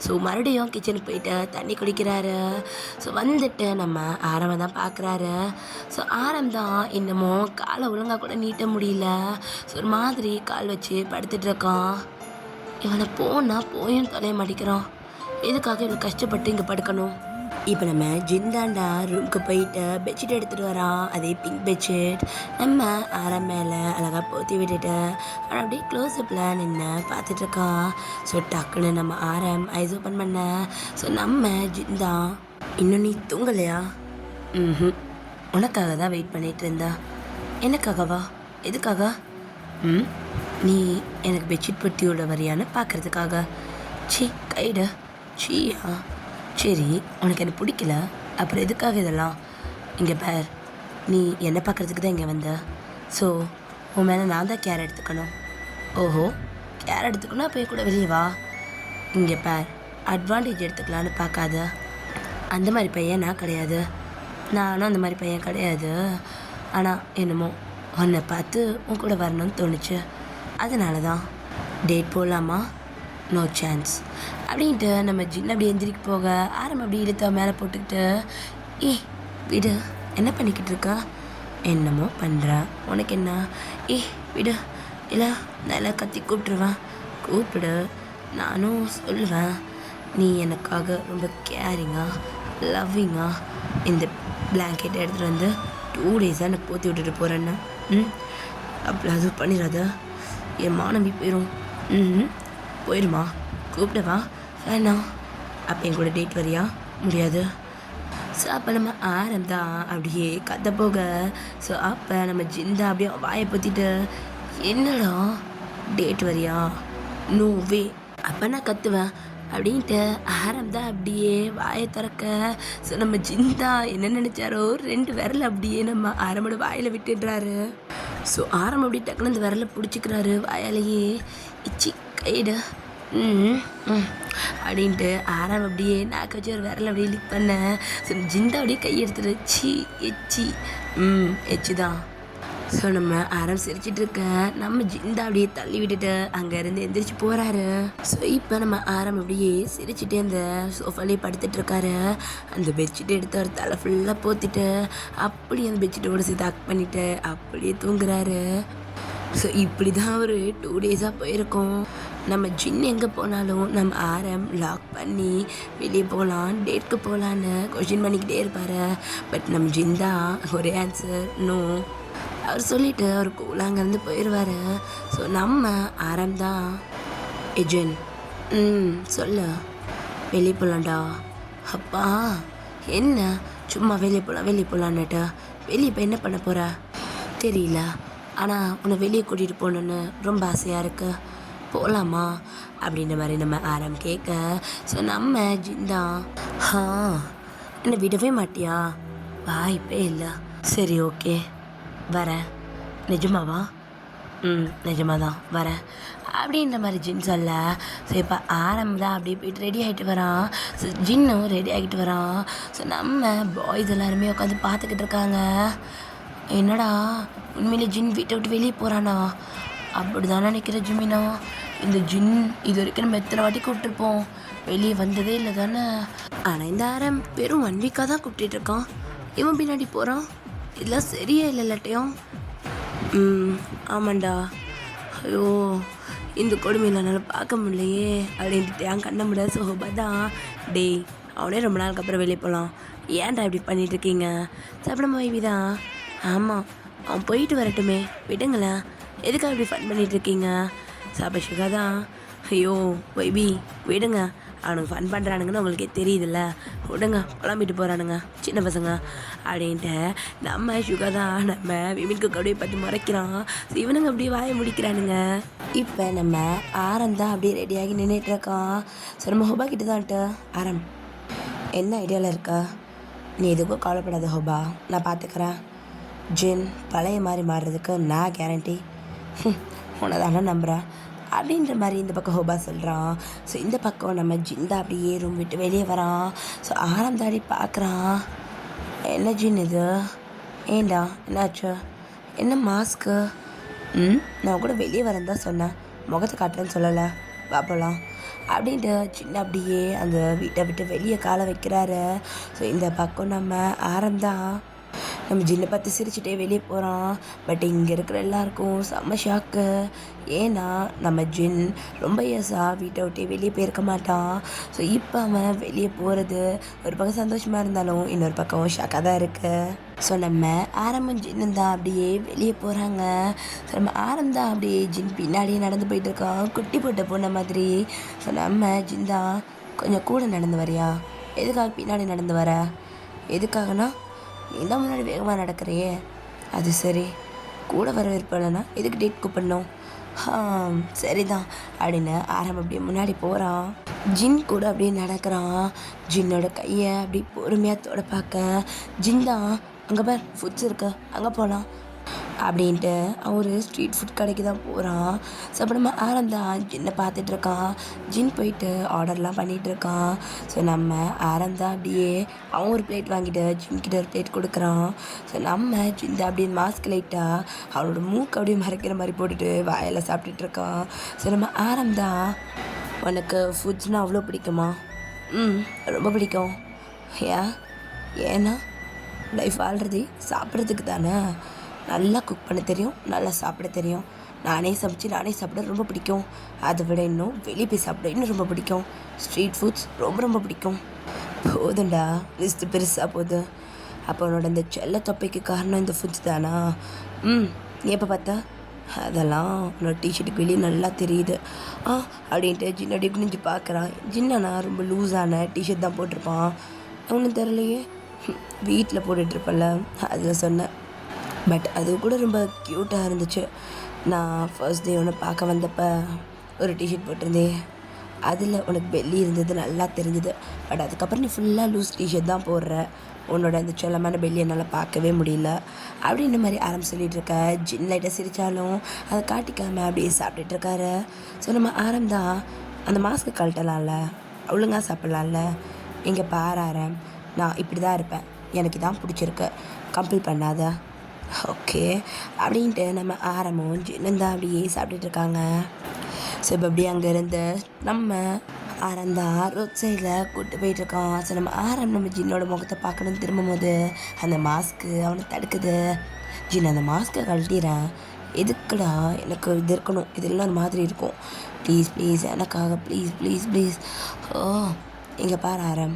ஸோ மறுபடியும் கிச்சனுக்கு போயிட்டு தண்ணி குடிக்கிறாரு. ஸோ வந்துட்டு நம்ம ஆரம்பை தான் பார்க்குறாரு. ஸோ ஆரம் தான் இன்னமும் காலை ஒழுங்காக கூட நீட்ட முடியல. ஸோ ஒரு மாதிரி கால் வச்சு படுத்துட்ருக்கான். இவனை போயும் தொலைய மாட்டேங்கிறான். எதுக்காக இவ்வளோ கஷ்டப்பட்டு இங்கே படுக்கணும். இப்போ நம்ம ஜிந்தாண்டா ரூமுக்கு போயிட்டு பெட்ஷீட் எடுத்துகிட்டு வரான். அதே பிங்க் பெட்ஷீட் நம்ம ஆரம் மேலே அழகாக போற்றி விட்டுட்டு அவன் அப்படியே க்ளோஸ்அப்பில் நின்று பார்த்துட்ருக்கான். ஸோ டக்குன்னு நம்ம ஆரம் ஐஸ் ஓப்பன் பண்ண. ஸோ நம்ம ஜிந்தா, இன்னும் நீ தூங்கலையா? உனக்காக தான் வெயிட் பண்ணிகிட்டு இருந்தா. எனக்காகவா? எதுக்காக? நீ எனக்கு பெட்ஷீட் பொட்டியோட வரியான்னு பார்க்குறதுக்காக. கைடு சீயா, சரி உனக்கு எனக்கு பிடிக்கல, அப்புறம் எதுக்காக இதெல்லாம்? இங்கே பார், நீ என்னை பார்க்குறதுக்கு தான் இங்கே வந்த. ஸோ உன் மேலே நான் தான் கேர் எடுத்துக்கணும். ஓஹோ, கேர் எடுத்துக்கணும், அப்போ கூட வெளியே வா. இங்கே பார், அட்வான்டேஜ் எடுத்துக்கலான்னு பார்க்காத. அந்த மாதிரி பையன் நான் கிடையாது. நானும் அந்த மாதிரி பையன் கிடையாது. ஆனால் என்னமோ உன்னை பார்த்து உன் கூட வரணும்னு தோணுச்சு. அதனால தான். டேட் போகலாமா? நோ சான்ஸ் அப்படின்ட்டு நம்ம ஜின் அப்படி எந்திரிக்க போக ஆரம் அப்படி இழுத்த மேலே போட்டுக்கிட்டு, விடு, என்ன பண்ணிக்கிட்டு இருக்கா? என்னமோ பண்ணுறா, உனக்கு என்ன? விடு, இல்லை நல்லா கத்தி கூப்பிட்ருவேன். கூப்பிடு, நானும் சொல்லுவேன். நீ எனக்காக ரொம்ப கேரிங்காக லவ்விங்காக இந்த பிளாங்கெட்டை எடுத்துகிட்டு வந்து 2 டேஸாக நான் போற்றி விட்டுட்டு போகிறேன்னு. அப்படி அது பண்ணிடாத, என் மானம்பி போயிடும். போயிடுமா? கூப்பிடவா? வேணாம். அப்போ என் கூட டேட் வரியா? முடியாது. ஸோ அப்போ நம்ம ஆரம்பம் அப்படியே கத்த போக. ஸோ அப்போ நம்ம ஜிந்தா அப்படியே வாயை பற்றிட்டு, என்னடா டேட் வரியா? No way. அப்போ நான் கத்துவேன் அப்படின்ட்டு ஆரம்பம் அப்படியே வாயை திறக்க. ஸோ நம்ம ஜிந்தா என்ன நினச்சாரோ 2 விரல் அப்படியே நம்ம ஆரம்போட வாயில் விட்டுடுறாரு. ஸோ ஆரம் அப்படி டக்குன்னு அந்த விரலை பிடிச்சிக்கிறாரு வாயாலேயே. இச்சி கைடு அப்படின்ட்டு ஆரம் அப்படியே நாக்க வச்சு ஒரு விரல் அப்படியே லிக் பண்ண. ஸோ ஜிந்தா அப்படியே கை எடுத்துட்டு எச்சி தான். ஸோ நம்ம ஆரம் சிரிச்சிட்டு இருக்க நம்ம ஜிந்தா அப்படியே தள்ளி விட்டுட்டு அங்கேருந்து எந்திரிச்சு போகிறாரு. ஸோ இப்போ நம்ம ஆரம் அப்படியே சிரிச்சுட்டு அந்த சோஃபாலேயே படுத்துட்டு இருக்காரு. அந்த பெட்ஷீட்டை எடுத்து அவர் தலை ஃபுல்லாக போத்திட்டு அப்படியே அந்த பெட்ஷீட்டோட சேர்த்து ஹக் பண்ணிவிட்டு அப்படியே தூங்குறாரு. ஸோ இப்படி தான் ஒரு 2 டேஸாக போயிருக்கோம். நம்ம ஜின் எங்கே போனாலும் நம்ம ஆரம் லாக் பண்ணி வெளியே போகலாம், டேட்க்கு போகலான்னு கொஷின் பண்ணிக்கிட்டே இருப்பார். பட் நம்ம ஜிந்தா ஒரே ஆன்சர் நோ. அவர் சொல்லிவிட்டு அவர் கூலாங்கேருந்து போயிடுவார். ஸோ நம்ம ஆரம் தான், எஜன் சொல்ல வெளியே போகலான்டா. அப்பா என்ன சும்மா வெளியே போகலான்னுட்டா? வெளியே இப்போ என்ன பண்ண போகிற தெரியல, ஆனால் உன்னை வெளியே கூட்டிகிட்டு போகணுன்னு ரொம்ப ஆசையாக இருக்குது. போகலாமா? அப்படின்ற மாதிரி நம்ம ஆரம் கேட்க, ஸோ நம்ம ஜின்தான் ஆ என்னை விடவே மாட்டியா, வாய்ப்பே இல்லை, சரி ஓகே வரேன், நிஜமாவா, நிஜமாக தான் வரேன் அப்படின்ற மாதிரி ஜின் சொல்ல, ஸோ இப்போ ஆரம்பம் அப்படியே போயிட்டு ரெடி ஆகிட்டு வரான். ஸோ ஜின்னும் ரெடி ஆகிட்டு வரான். ஸோ நம்ம பாய்ஸ் எல்லாருமே உட்காந்து பார்த்துக்கிட்டு இருக்காங்க. என்னடா உண்மையிலே ஜின் வீட்டை விட்டு வெளியே போகிறானா, அப்படி தானே நினைக்கிற ஜிமினா. இந்த ஜின் இது வரைக்கும் நம்ம எத்தனை வாட்டி கூப்பிட்டுருப்போம், வெளியே வந்ததே இல்லை தானே. ஆனால் இந்த ஆரம் வெறும் 1 வீக்காக தான் கூப்பிட்டு இருக்கான், இவன் பின்னாடி போகிறான், இதெல்லாம் சரியே இல்லை இல்லாட்டையும். ஆமாண்டா, ஐயோ இந்த கொடுமையில் என்னால் பார்க்க முடியலையே அப்படின்ட்டு என் கண்ண முடியாது. ஸோ தான் டேய் அவனே ரொம்ப நாளுக்கு அப்புறம் வெளியே போகலாம், ஏன்டா இப்படி பண்ணிகிட்ருக்கீங்க, சாப்பிட வைவி தான். ஆமாம் அவன் போயிட்டு வரட்டுமே, விடுங்களேன், எதுக்காக இப்படி ஃபன் பண்ணிகிட்ருக்கீங்க. சாபஷிகா தான், ஐயோ வைபி விடுங்க, அவனுக்கு ஃபன் பண்ணுறானுங்கன்னு உங்களுக்கே தெரியுதுல்ல, விடுங்க குழம்பிட்டு போகிறானுங்க சின்ன பசங்க அப்படின்ட்டு நம்ம சுகா தான் நம்ம விமின்க்கு அப்படியே பார்த்து முறைக்கிறான். இவனுங்க அப்படியே வாயை முடிக்கிறானுங்க. இப்போ நம்ம ஆரம் தான் அப்படியே ரெடியாகி நின்றுட்டு இருக்கான். ஸோ நம்ம ஹோபா கிட்ட தான்ட்டு, ஆரம் என்ன ஐடியாவில் இருக்கா, நீ எதுக்கும் கவலைப்படாத ஹோபா, நான் பார்த்துக்கிறேன், ஜின் பழைய மாதிரி மாறுறதுக்கு நான் கேரண்டி, உன்னை தானே நம்புகிறேன் அப்படின்ற மாதிரி இந்த பக்கம் ஹோபா சொல்கிறான். ஸோ இந்த பக்கம் நம்ம ஜின் தான் அப்படியே ரூம் விட்டு வெளியே வரான். ஸோ ஆரம் தாடி பார்க்குறான், என்ன ஜின் இது, ஏண்டா என்னாச்சு, என்ன மாஸ்க்கு, நான் கூட வெளியே வரேன் தான் சொன்னேன், முகத்தை காட்டுறேன்னு சொல்லலை, வா போகலாம் அப்படின்ட்டு சின்ன அப்படியே அந்த வீட்டை விட்டு வெளியே காலை வைக்கிறாரு. ஸோ இந்த பக்கம் நம்ம ஆரம் தான் நம்ம ஜின்னை பார்த்து சிரிச்சுட்டே வெளியே போகிறான். பட் இங்கே இருக்கிற எல்லாருக்கும் செம்ம ஷாக்கு. ஏன்னா நம்ம ஜின் ரொம்ப இயர்ஸாக வீட்டை விட்டே வெளியே போயிருக்க மாட்டான். ஸோ இப்போ அவன் வெளியே போகிறது ஒரு பக்கம் சந்தோஷமாக இருந்தாலும் இன்னொரு பக்கம் ஷாக்காக தான் இருக்குது. ஸோ நம்ம ஆரம்பம் ஜின்னு தான் அப்படியே வெளியே போகிறாங்க. ஸோ நம்ம ஆரம்பம் அப்படியே ஜின் பின்னாடியே நடந்து போயிட்டுருக்கான், குட்டி போட்ட பொண்ணை மாதிரி. ஸோ நம்ம ஜின் தான், கொஞ்சம் கூட நடந்து வரியா, எதுக்காக பின்னாடி நடந்து வர, எதுக்காகனா நீ தான் முன்னாடி வேகமாக நடக்கிறையே, அது சரி, கூட வர விருப்பம்னா எதுக்கு டேட் கூப்பிடணும், சரிதான் அப்படின்னு ஆரம்பம் அப்படியே முன்னாடி போகிறான். ஜின் கூட அப்படியே நடக்கிறான். ஜின்னோட கையை அப்படி பொறுமையாக தொட பார்க்க, ஜின் தான் அங்கே பார் ஃபுட்ஸ் இருக்கு அங்கே போகலாம் அப்படின்ட்டு அவன் ஒரு ஸ்ட்ரீட் ஃபுட் கடைக்கு தான் போகிறான். ஸோ அப்போ நம்ம ஆரம்தான் ஜின்னை பார்த்துட்ருக்கான். ஜின் போயிட்டு ஆர்டர்லாம் பண்ணிகிட்ருக்கான். ஸோ நம்ம ஆரம்தான் அப்படியே அவன் ஒரு பிளேட் வாங்கிட்டு ஜின்கிட்ட ஒரு பிளேட் கொடுக்குறான். ஸோ நம்ம ஜின் அப்படியே மாஸ்க் லைட்டாக அவனோட மூக்கு அப்படியே மறைக்கிற மாதிரி போட்டுட்டு வாயில் சாப்பிட்டுட்ருக்கான். ஸோ நம்ம ஆரம்தான், உனக்கு ஃபுட்ஸ்னால் அவ்வளோ பிடிக்குமா, ரொம்ப பிடிக்கும், ஏன்னா லைஃப் வாழ்றது சாப்பிட்றதுக்கு தானே, நல்லா குக் பண்ண தெரியும், நல்லா சாப்பிட தெரியும், நானே சமைச்சு நானே சாப்பிட ரொம்ப பிடிக்கும், அதை விட இன்னும் வெளியே போய் சாப்பிட இன்னும் ரொம்ப பிடிக்கும், ஸ்ட்ரீட் ஃபுட்ஸ் ரொம்ப ரொம்ப பிடிக்கும். போதுண்டா லிஸ்ட்டு பெருசாக போகுது. அப்போ உன்னோட இந்த செல்ல தொப்பைக்கு காரணம் இந்த ஃபுட்ஸ் தானா, நீ எப்போ பார்த்தா, அதெல்லாம் உன்னோட டிஷர்ட்டுக்கு வெளியே நல்லா தெரியுது அப்படின்ட்டு ஜின்னடி குனிஞ்சு பார்க்குறான். ஜின்னானா ரொம்ப லூஸான டிஷர்ட் தான் போட்டிருப்பான், ஒன்றும் தெரிலையே, வீட்டில் போட்டுட்ருப்பேன்ல அதில் சொன்னேன். பட் அது கூட ரொம்ப க்யூட்டாக இருந்துச்சு. நான் ஃபர்ஸ்ட் டே உன்னை பார்க்க வந்தப்போ ஒரு டிஷர்ட் போட்டிருந்தேன், அதில் உனக்கு பெல்லி இருந்தது நல்லா தெரிஞ்சுது. பட் அதுக்கப்புறம் நீ ஃபுல்லாக லூஸ் டிஷர்ட் தான் போடுற, உன்னோட அந்த செல்லமான பெல்லி என்னால் பார்க்கவே முடியல அப்படின்ற மாதிரி ஆரம்பி சொல்லிகிட்ருக்க. ஜின் லைட்டாக சிரித்தாலும் அதை காட்டிக்காமல் அப்படியே சாப்பிட்டுட்ருக்காரு. ஸோ நம்ம ஆரம்பம் அந்த மாஸ்க்கு கழட்டலாம்ல, ஒழுங்காக சாப்பிட்லாம்ல, இங்கே பாராரம் நான் இப்படி தான் இருப்பேன், எனக்கு தான் பிடிச்சிருக்கு, கம்பல் பண்ணாத, ஓகே அப்படின்ட்டு நம்ம ஆரம்பம் ஜின்னு தான் அப்படியே சாப்பிட்டுட்ருக்காங்க. ஸோ இப்போ அப்படியே அங்கேருந்து நம்ம ஆரந்தா ரோட் சைடில் கூப்பிட்டு போயிட்டுருக்கான். ஸோ நம்ம நம்ம ஜின்னோட முகத்தை பார்க்கணுன்னு திரும்பும்போது அந்த மாஸ்க்கு அவனை தடுக்குது. ஜின் அந்த மாஸ்க்கை கழட்டிடுறேன், எதுக்குடா, எனக்கு இது இருக்கணும், இது இல்லை ஒரு மாதிரி இருக்கும், ப்ளீஸ் ப்ளீஸ் எனக்காக ப்ளீஸ் ப்ளீஸ் ப்ளீஸ். இங்கே பாரு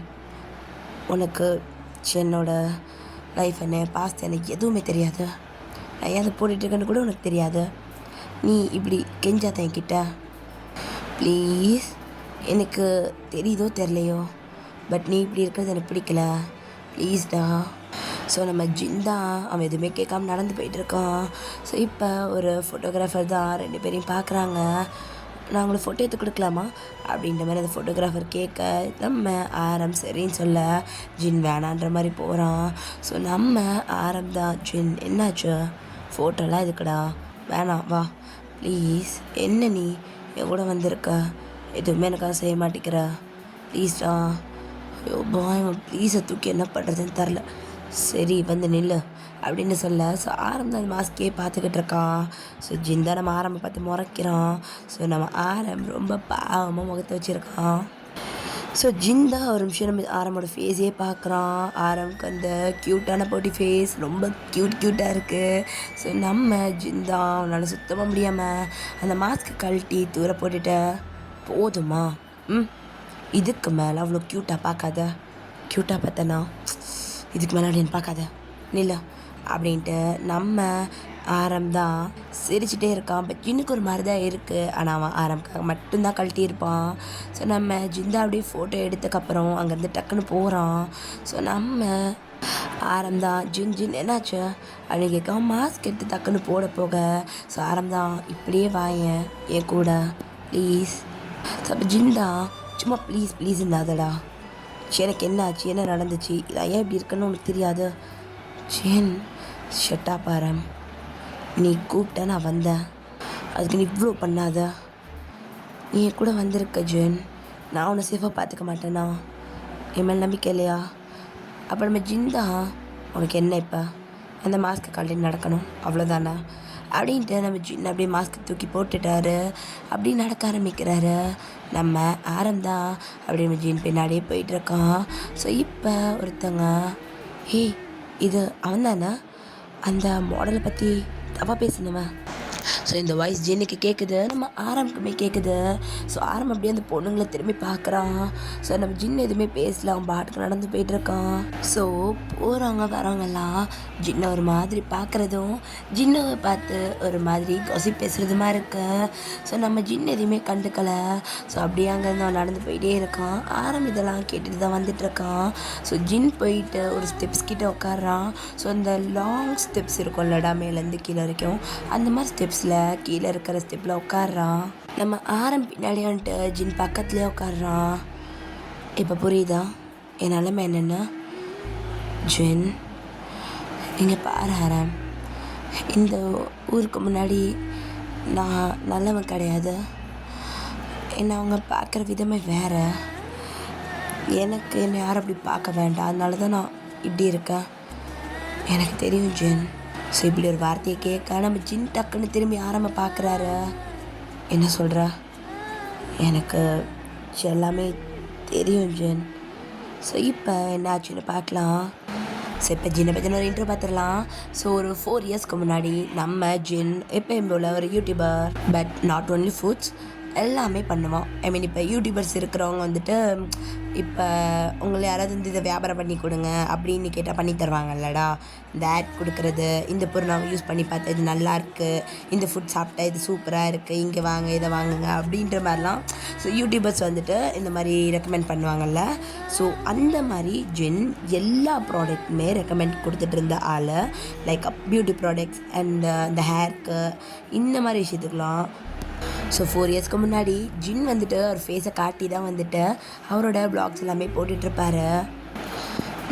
உனக்கு என்னோட லைஃப் என்ன பாஸ்ட் எனக்கு எதுவுமே தெரியாது, நான் ஏன் அதை போட்டுட்ருக்கேன்னு கூட உனக்கு தெரியாது, நீ இப்படி கெஞ்சாத என்கிட்ட ப்ளீஸ், எனக்கு தெரியுதோ தெரிலையோ, பட் நீ இப்படி இருக்கிறது எனக்கு பிடிக்கல, ப்ளீஸ்டா. ஸோ நம்ம ஜின் தான் அவன் எதுவுமே கேட்காம நடந்து போயிட்டுருக்கான். ஸோ இப்போ ஒரு ஃபோட்டோகிராஃபர் தான் 2 பேரையும் பார்க்குறாங்க. நான் உங்களுக்கு ஃபோட்டோ எடுத்து கொடுக்கலாமா அப்படின்ற மாதிரி அந்த ஃபோட்டோகிராஃபர் கேட்க நம்ம ஆரம் சரின்னு சொல்ல ஜின் வேணான்ற மாதிரி போகிறான். ஸோ நம்ம ஆரம் தான் ஜின் என்னாச்சு ஃபோட்டோலாம் எதுக்குடா வேணாம் வா ப்ளீஸ் என்ன நீ என் கூட வந்திருக்க எதுவுமே எனக்காக செய்ய மாட்டேங்கிற ப்ளீஸ்டா ஐயோ பாய் ப்ளீஸை தூக்கி என்ன பண்ணுறதுன்னு தெரில சரி வந்து நில்லு அப்படின்னு சொல்ல ஸோ ஆரம்பம் அந்த மாஸ்கே பார்த்துக்கிட்டு இருக்கான். ஸோ ஜின் தான் நம்ம ஆரம்பை பார்த்து முறைக்கிறான். ஸோ நம்ம ஆரம் ரொம்ப பாவமாக முகத்தை வச்சுருக்கான். ஸோ ஜின் தான் ஒரு நிமிஷம் நம்ம ஆரம்போட ஃபேஸே பார்க்குறான். ஆரம்புக்கு அந்த க்யூட்டான போட்டி ஃபேஸ் ரொம்ப க்யூட்டாக இருக்குது. ஸோ நம்ம ஜின் தான் அவனால் சுத்தமாக முடியாமல் அந்த மாஸ்க்கு கழட்டி தூர போட்டுட்ட போதுமா இதுக்கு மேலே அவ்வளோ க்யூட்டாக பார்க்காத க்யூட்டாக பார்த்தனா இதுக்கு மேலே அப்படின்னு பார்க்காத நில்ல அப்படின்ட்டு நம்ம ஆரம் தான் சிரிச்சிட்டே இருக்கான். பட் ஜின்னுக்கு ஒரு மாதிரி தான் இருக்குது. ஆனால் அவன் ஆரம்புக்காக மட்டும்தான் கழட்டியிருப்பான். ஸோ நம்ம ஜிந்தா அப்படியே ஃபோட்டோ எடுத்ததுக்கப்புறம் அங்கேருந்து டக்குன்னு போகிறான். ஸோ நம்ம ஆரம் தான் ஜின் என்னாச்சு அப்படின்னு கேட்க மாஸ்க் எடுத்து டக்குன்னு போக ஸோ ஆரம் தான் இப்படியே வாயேன் என் கூட ப்ளீஸ். ஸோ அப்போ ஜிந்தா சும்மா ப்ளீஸ் இருந்தாதடா எனக்கு என்ன ஆச்சு என்ன நடந்துச்சு இதான் ஏன் இப்படி இருக்குன்னு உனக்கு தெரியாது ஜின் ஷட்டா பாரம் நீ கூப்பிட்ட நான் வந்தேன் அதுக்கு நீ இவ்வளோ பண்ணாத நீ என் கூட வந்திருக்க ஜின் நான் உன்னை சேஃபாக பார்த்துக்க மாட்டேனா என் மேல் நம்பிக்கை இல்லையா அப்போ நம்ம ஜிந்தா உனக்கு என்ன இப்போ அந்த மாஸ்க்கு கழட்டி நடக்கணும் அவ்வளோதானா அப்படின்ட்டு நம்ம ஜின் அப்படியே மாஸ்க்கு தூக்கி போட்டுட்டாரு. அப்படி நடக்க ஆரம்பிக்கிறாரு. நம்ம ஆரம்பம் அப்படி நம்ம ஜின் பின்னாடியே போயிட்டுருக்கான். ஸோ இப்போ ஒருத்தங்க இது அவன் தானே அந்த மாடலை பற்றி தப்பாக பேசினவன். ஸோ இந்த வாய்ஸ் ஜின்னுக்கு கேட்குது நம்ம ஆரம்புக்குமே கேட்குது. ஸோ ஆரம்பம் அப்படியே அந்த பொண்ணுங்களை திரும்பி பார்க்குறான். ஸோ நம்ம ஜின் எதுவுமே பேசல அவன் பாட்டுக்கு நடந்து போயிட்டுருக்கான். ஸோ போகிறவங்க வரவங்கெல்லாம் ஜின்னை ஒரு மாதிரி பார்க்குறதும் ஜின்னுவை பார்த்து ஒரு மாதிரி கொசி பேசுகிறதுமா இருக்கு. ஸோ நம்ம ஜின் எதுவுமே கண்டுக்கலை. ஸோ அப்படியே அங்கேருந்து அவன் நடந்து போயிட்டே இருக்கான். இதெல்லாம் கேட்டுட்டு தான் வந்துட்டுருக்கான். ஸோ ஜின் போயிட்டு ஒரு ஸ்டெப்ஸ் கிட்டே உட்காடுறான். ஸோ அந்த லாங் ஸ்டெப்ஸ் இருக்கும்லடா மேலேருந்து கீழே வரைக்கும் அந்த மாதிரி ஸ்டெப்ஸில் கீழே இருக்கிற ஸ்டெப்பில் உட்காடுறான். நம்ம ஆரம் பின்னாடி வந்துட்டு ஜின் பக்கத்துலேயே உட்காடுறான். இப்போ புரியுதா என் நிலைமை என்னென்னா ஜின் இங்கே பாரு ஆரம் இந்த ஊருக்கு முன்னாடி நான் நல்லவன் கிடையாது. என்னை அவங்க பார்க்குற விதமே வேறு. எனக்கு என்னை யாரும் அப்படி பார்க்க வேண்டாம். அதனால தான் நான் இப்படி இருக்கேன். எனக்கு தெரியும் ஜின். ஸோ இப்படி ஒரு வார்த்தையை கேட்க நம்ம ஜின் டக்குன்னு திரும்பி ஆரம்ப பார்க்குறாரு. என்ன சொல்கிற எனக்கு எல்லாமே தெரியும் ஜின். ஸோ இப்போ என்ன ஆச்சுன்னு பார்க்கலாம். ஸோ இப்போ ஜின்னை பற்றின ஒரு இன்ட்ரோ பார்த்துடலாம். ஸோ ஒரு 4 இயர்ஸ்க்கு முன்னாடி நம்ம ஜின் எப்பயும் போல் ஒரு YouTuber but not only foods எல்லாமே பண்ணுவான். இப்போ யூடியூபர்ஸ் இருக்கிறவங்க வந்துட்டு இப்போ உங்களை யாராவது இதை வியாபாரம் பண்ணி கொடுங்க அப்படின்னு கேட்டால் பண்ணி தருவாங்கல்லடா. இந்த ஆட் கொடுக்குறது இந்த பொருள் நாங்கள் யூஸ் பண்ணி பார்த்தா இது நல்லாயிருக்கு இந்த ஃபுட் சாப்பிட்டா இது சூப்பராக இருக்குது இங்கே வாங்க இதை வாங்குங்க அப்படின்ற மாதிரிலாம். ஸோ யூடியூபர்ஸ் வந்துட்டு இந்த மாதிரி ரெக்கமெண்ட் பண்ணுவாங்கல்ல. ஸோ அந்த மாதிரி ஜின் எல்லா ப்ராடக்ட்டுமே ரெக்கமெண்ட் கொடுத்துட்டு இருந்த ஆள். லைக் பியூட்டி ப்ராடக்ட்ஸ் அண்ட் இந்த ஹேர்க்கு இந்த மாதிரி விஷயத்துக்கெலாம். ஸோ 4 இயர்ஸ்க்கு முன்னாடி ஜின் வந்துட்டு ஒரு ஃபேஸை காட்டி தான் வந்துட்டு அவரோட வ்ளாக்ஸ் எல்லாமே போட்டுட்ருப்பாரு.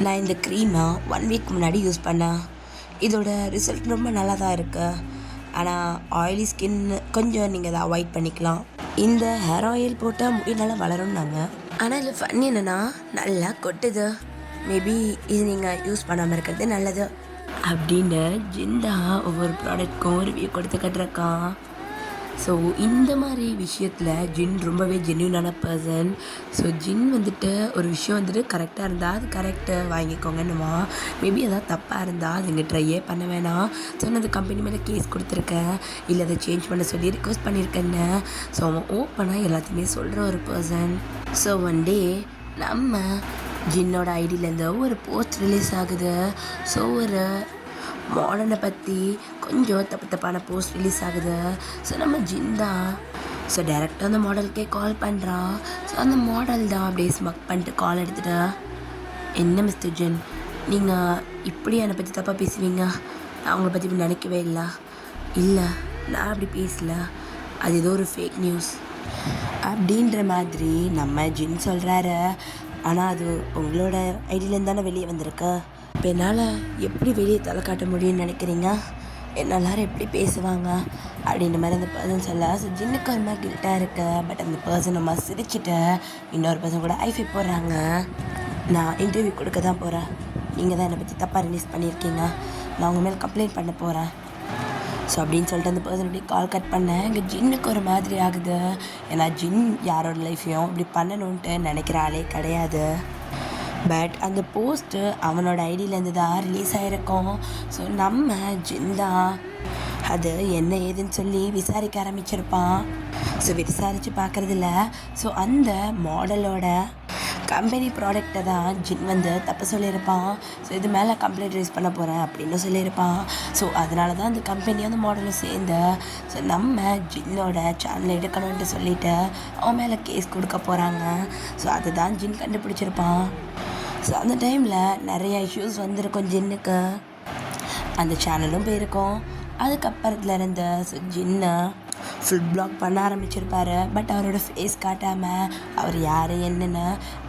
நான் இந்த க்ரீமை 1 வீக் முன்னாடி யூஸ் பண்ணேன். இதோட ரிசல்ட் ரொம்ப நல்லா தான் இருக்குது. ஆனால் ஆயிலி ஸ்கின் கொஞ்சம் நீங்கள் அதை அவாய்ட் பண்ணிக்கலாம். இந்த ஹேர் ஆயில் போட்டால் முடி நல்லா வளரும்னாங்க. ஆனால் இதில் ஃபன் என்னென்னா நல்லா கொட்டுது. மேபி இது நீங்கள் யூஸ் பண்ணாமல் இருக்கிறது நல்லது அப்படின்னு ஜிந்தா ஒவ்வொரு ப்ராடக்ட்க்கும் ரிவ்யூ கொடுத்துக்கிட்டுருக்கான். ஸோ இந்த மாதிரி விஷயத்தில் ஜின் ரொம்பவே ஜென்யூனான பர்சன். ஸோ ஜின் வந்துட்டு ஒரு விஷயம் வந்துட்டு கரெக்டாக இருந்தால் அது கரெக்டு வாங்கிக்கோங்கன்னுமா. மேபி எதாவது தப்பாக இருந்தால் அது இங்கே ட்ரையே பண்ண வேணாம். ஸோ நான் அந்த கம்பெனி மேலே கேஸ் கொடுத்துருக்கேன் இல்லை அதை சேஞ்ச் பண்ண சொல்லி ரிக்வெஸ்ட் பண்ணியிருக்கேன்னு. ஸோ அவன் ஓப்பனாக எல்லாத்தையுமே சொல்கிற ஒரு பர்சன். ஸோ ஒன் டே நம்ம ஜின்னோட ஐடியிலேருந்து ஒரு போஸ்ட் ரிலீஸ் ஆகுது. ஸோ ஒரு மாடர்னை பற்றி கொஞ்சம் தப்பான போஸ்ட் ரிலீஸ் ஆகுது. ஸோ நம்ம ஜின் தான் ஸோ டேரெக்டாக அந்த மாடலுக்கே கால் பண்ணுறான். ஸோ அந்த மாடல் தான் அப்படியே ஸ்மக் பண்ணிட்டு கால் எடுத்துகிட்டு என்ன மிஸ்டர் ஜின் நீங்கள் இப்படி என்னை பற்றி தப்பாக பேசுவீங்க நான் அவங்கள பற்றி நினைக்கவே இல்லை நான் அப்படி பேசல அது ஏதோ ஒரு ஃபேக் நியூஸ் அப்படின்ற மாதிரி நம்ம ஜின் சொல்கிறாரு. ஆனால் அது உங்களோட ஐடியிலேருந்து தானே வெளியே வந்திருக்கு. இப்போ என்னால் எப்படி வெளியே தலை காட்ட முடியும்னு நினைக்கிறீங்க? என்ன எல்லாரும் எப்படி பேசுவாங்க அப்படின்ற மாதிரி அந்த பர்சன் சொல்ல. ஸோ ஜின்னுக்கு ஒரு மாதிரி கில்ட்டாக இருக்கு. பட் அந்த பர்சன் நம்ம சிரிச்சுட்டு இன்னொரு பர்சன் கூட ஐஃபை போடுறாங்க. நான் இன்டர்வியூ கொடுக்க தான் போகிறேன். நீங்கள் தான் என்னை பற்றி தப்பாக ரிலீஸ் பண்ணியிருக்கீங்க. நான் உங்கள் மேலே கம்ப்ளைண்ட் பண்ண போகிறேன். ஸோ அப்படின்னு சொல்லிட்டு அந்த பர்சன் இப்படி கால் கட் பண்ணேன். இங்கே ஜின்னுக்கு ஒரு மாதிரி ஆகுது. ஏன்னா ஜின் யாரோட லைஃப்பையும் இப்படி பண்ணணுன்ட்டு நினைக்கிற ஆளே கிடையாது. பட் அந்த போஸ்ட்டு அவனோட ஐடியிலேருந்து தான் ரிலீஸ் ஆகிருக்கோம். ஸோ நம்ம ஜின் தான் அது என்ன ஏதுன்னு சொல்லி விசாரிக்க ஆரம்பிச்சிருப்பான். ஸோ விசாரித்து பார்க்குறதில்ல. ஸோ அந்த மாடலோட கம்பெனி ப்ராடக்டை தான் ஜின் வந்து தப்பு சொல்லியிருப்பான். ஸோ இது மேலே கம்ப்ளைண்ட் ரைஸ் பண்ண போகிறேன் அப்படின்னு சொல்லியிருப்பான். ஸோ அதனால தான் அந்த கம்பெனியும் அந்த மாடலும் சேர்ந்து ஸோ நம்ம ஜின்னோட சேனலை எடுக்கணுன்ட்டு சொல்லிவிட்டு அவன் மேலே கேஸ் கொடுக்க போகிறாங்க. ஸோ அதுதான் ஜின் கண்டுபிடிச்சிருப்பான். ஸோ அந்த டைமில் நிறைய இஷ்யூஸ் வந்திருக்கும் ஜின்னுக்கு. அந்த சேனலும் போயிருக்கோம். அதுக்கப்புறத்துல இருந்து ஜின்னு ஃபுல் பிளாக் பண்ண ஆரம்பிச்சிருப்பார். பட் அவரோட ஃபேஸ் காட்டாமல், அவர் யார் என்னென்னு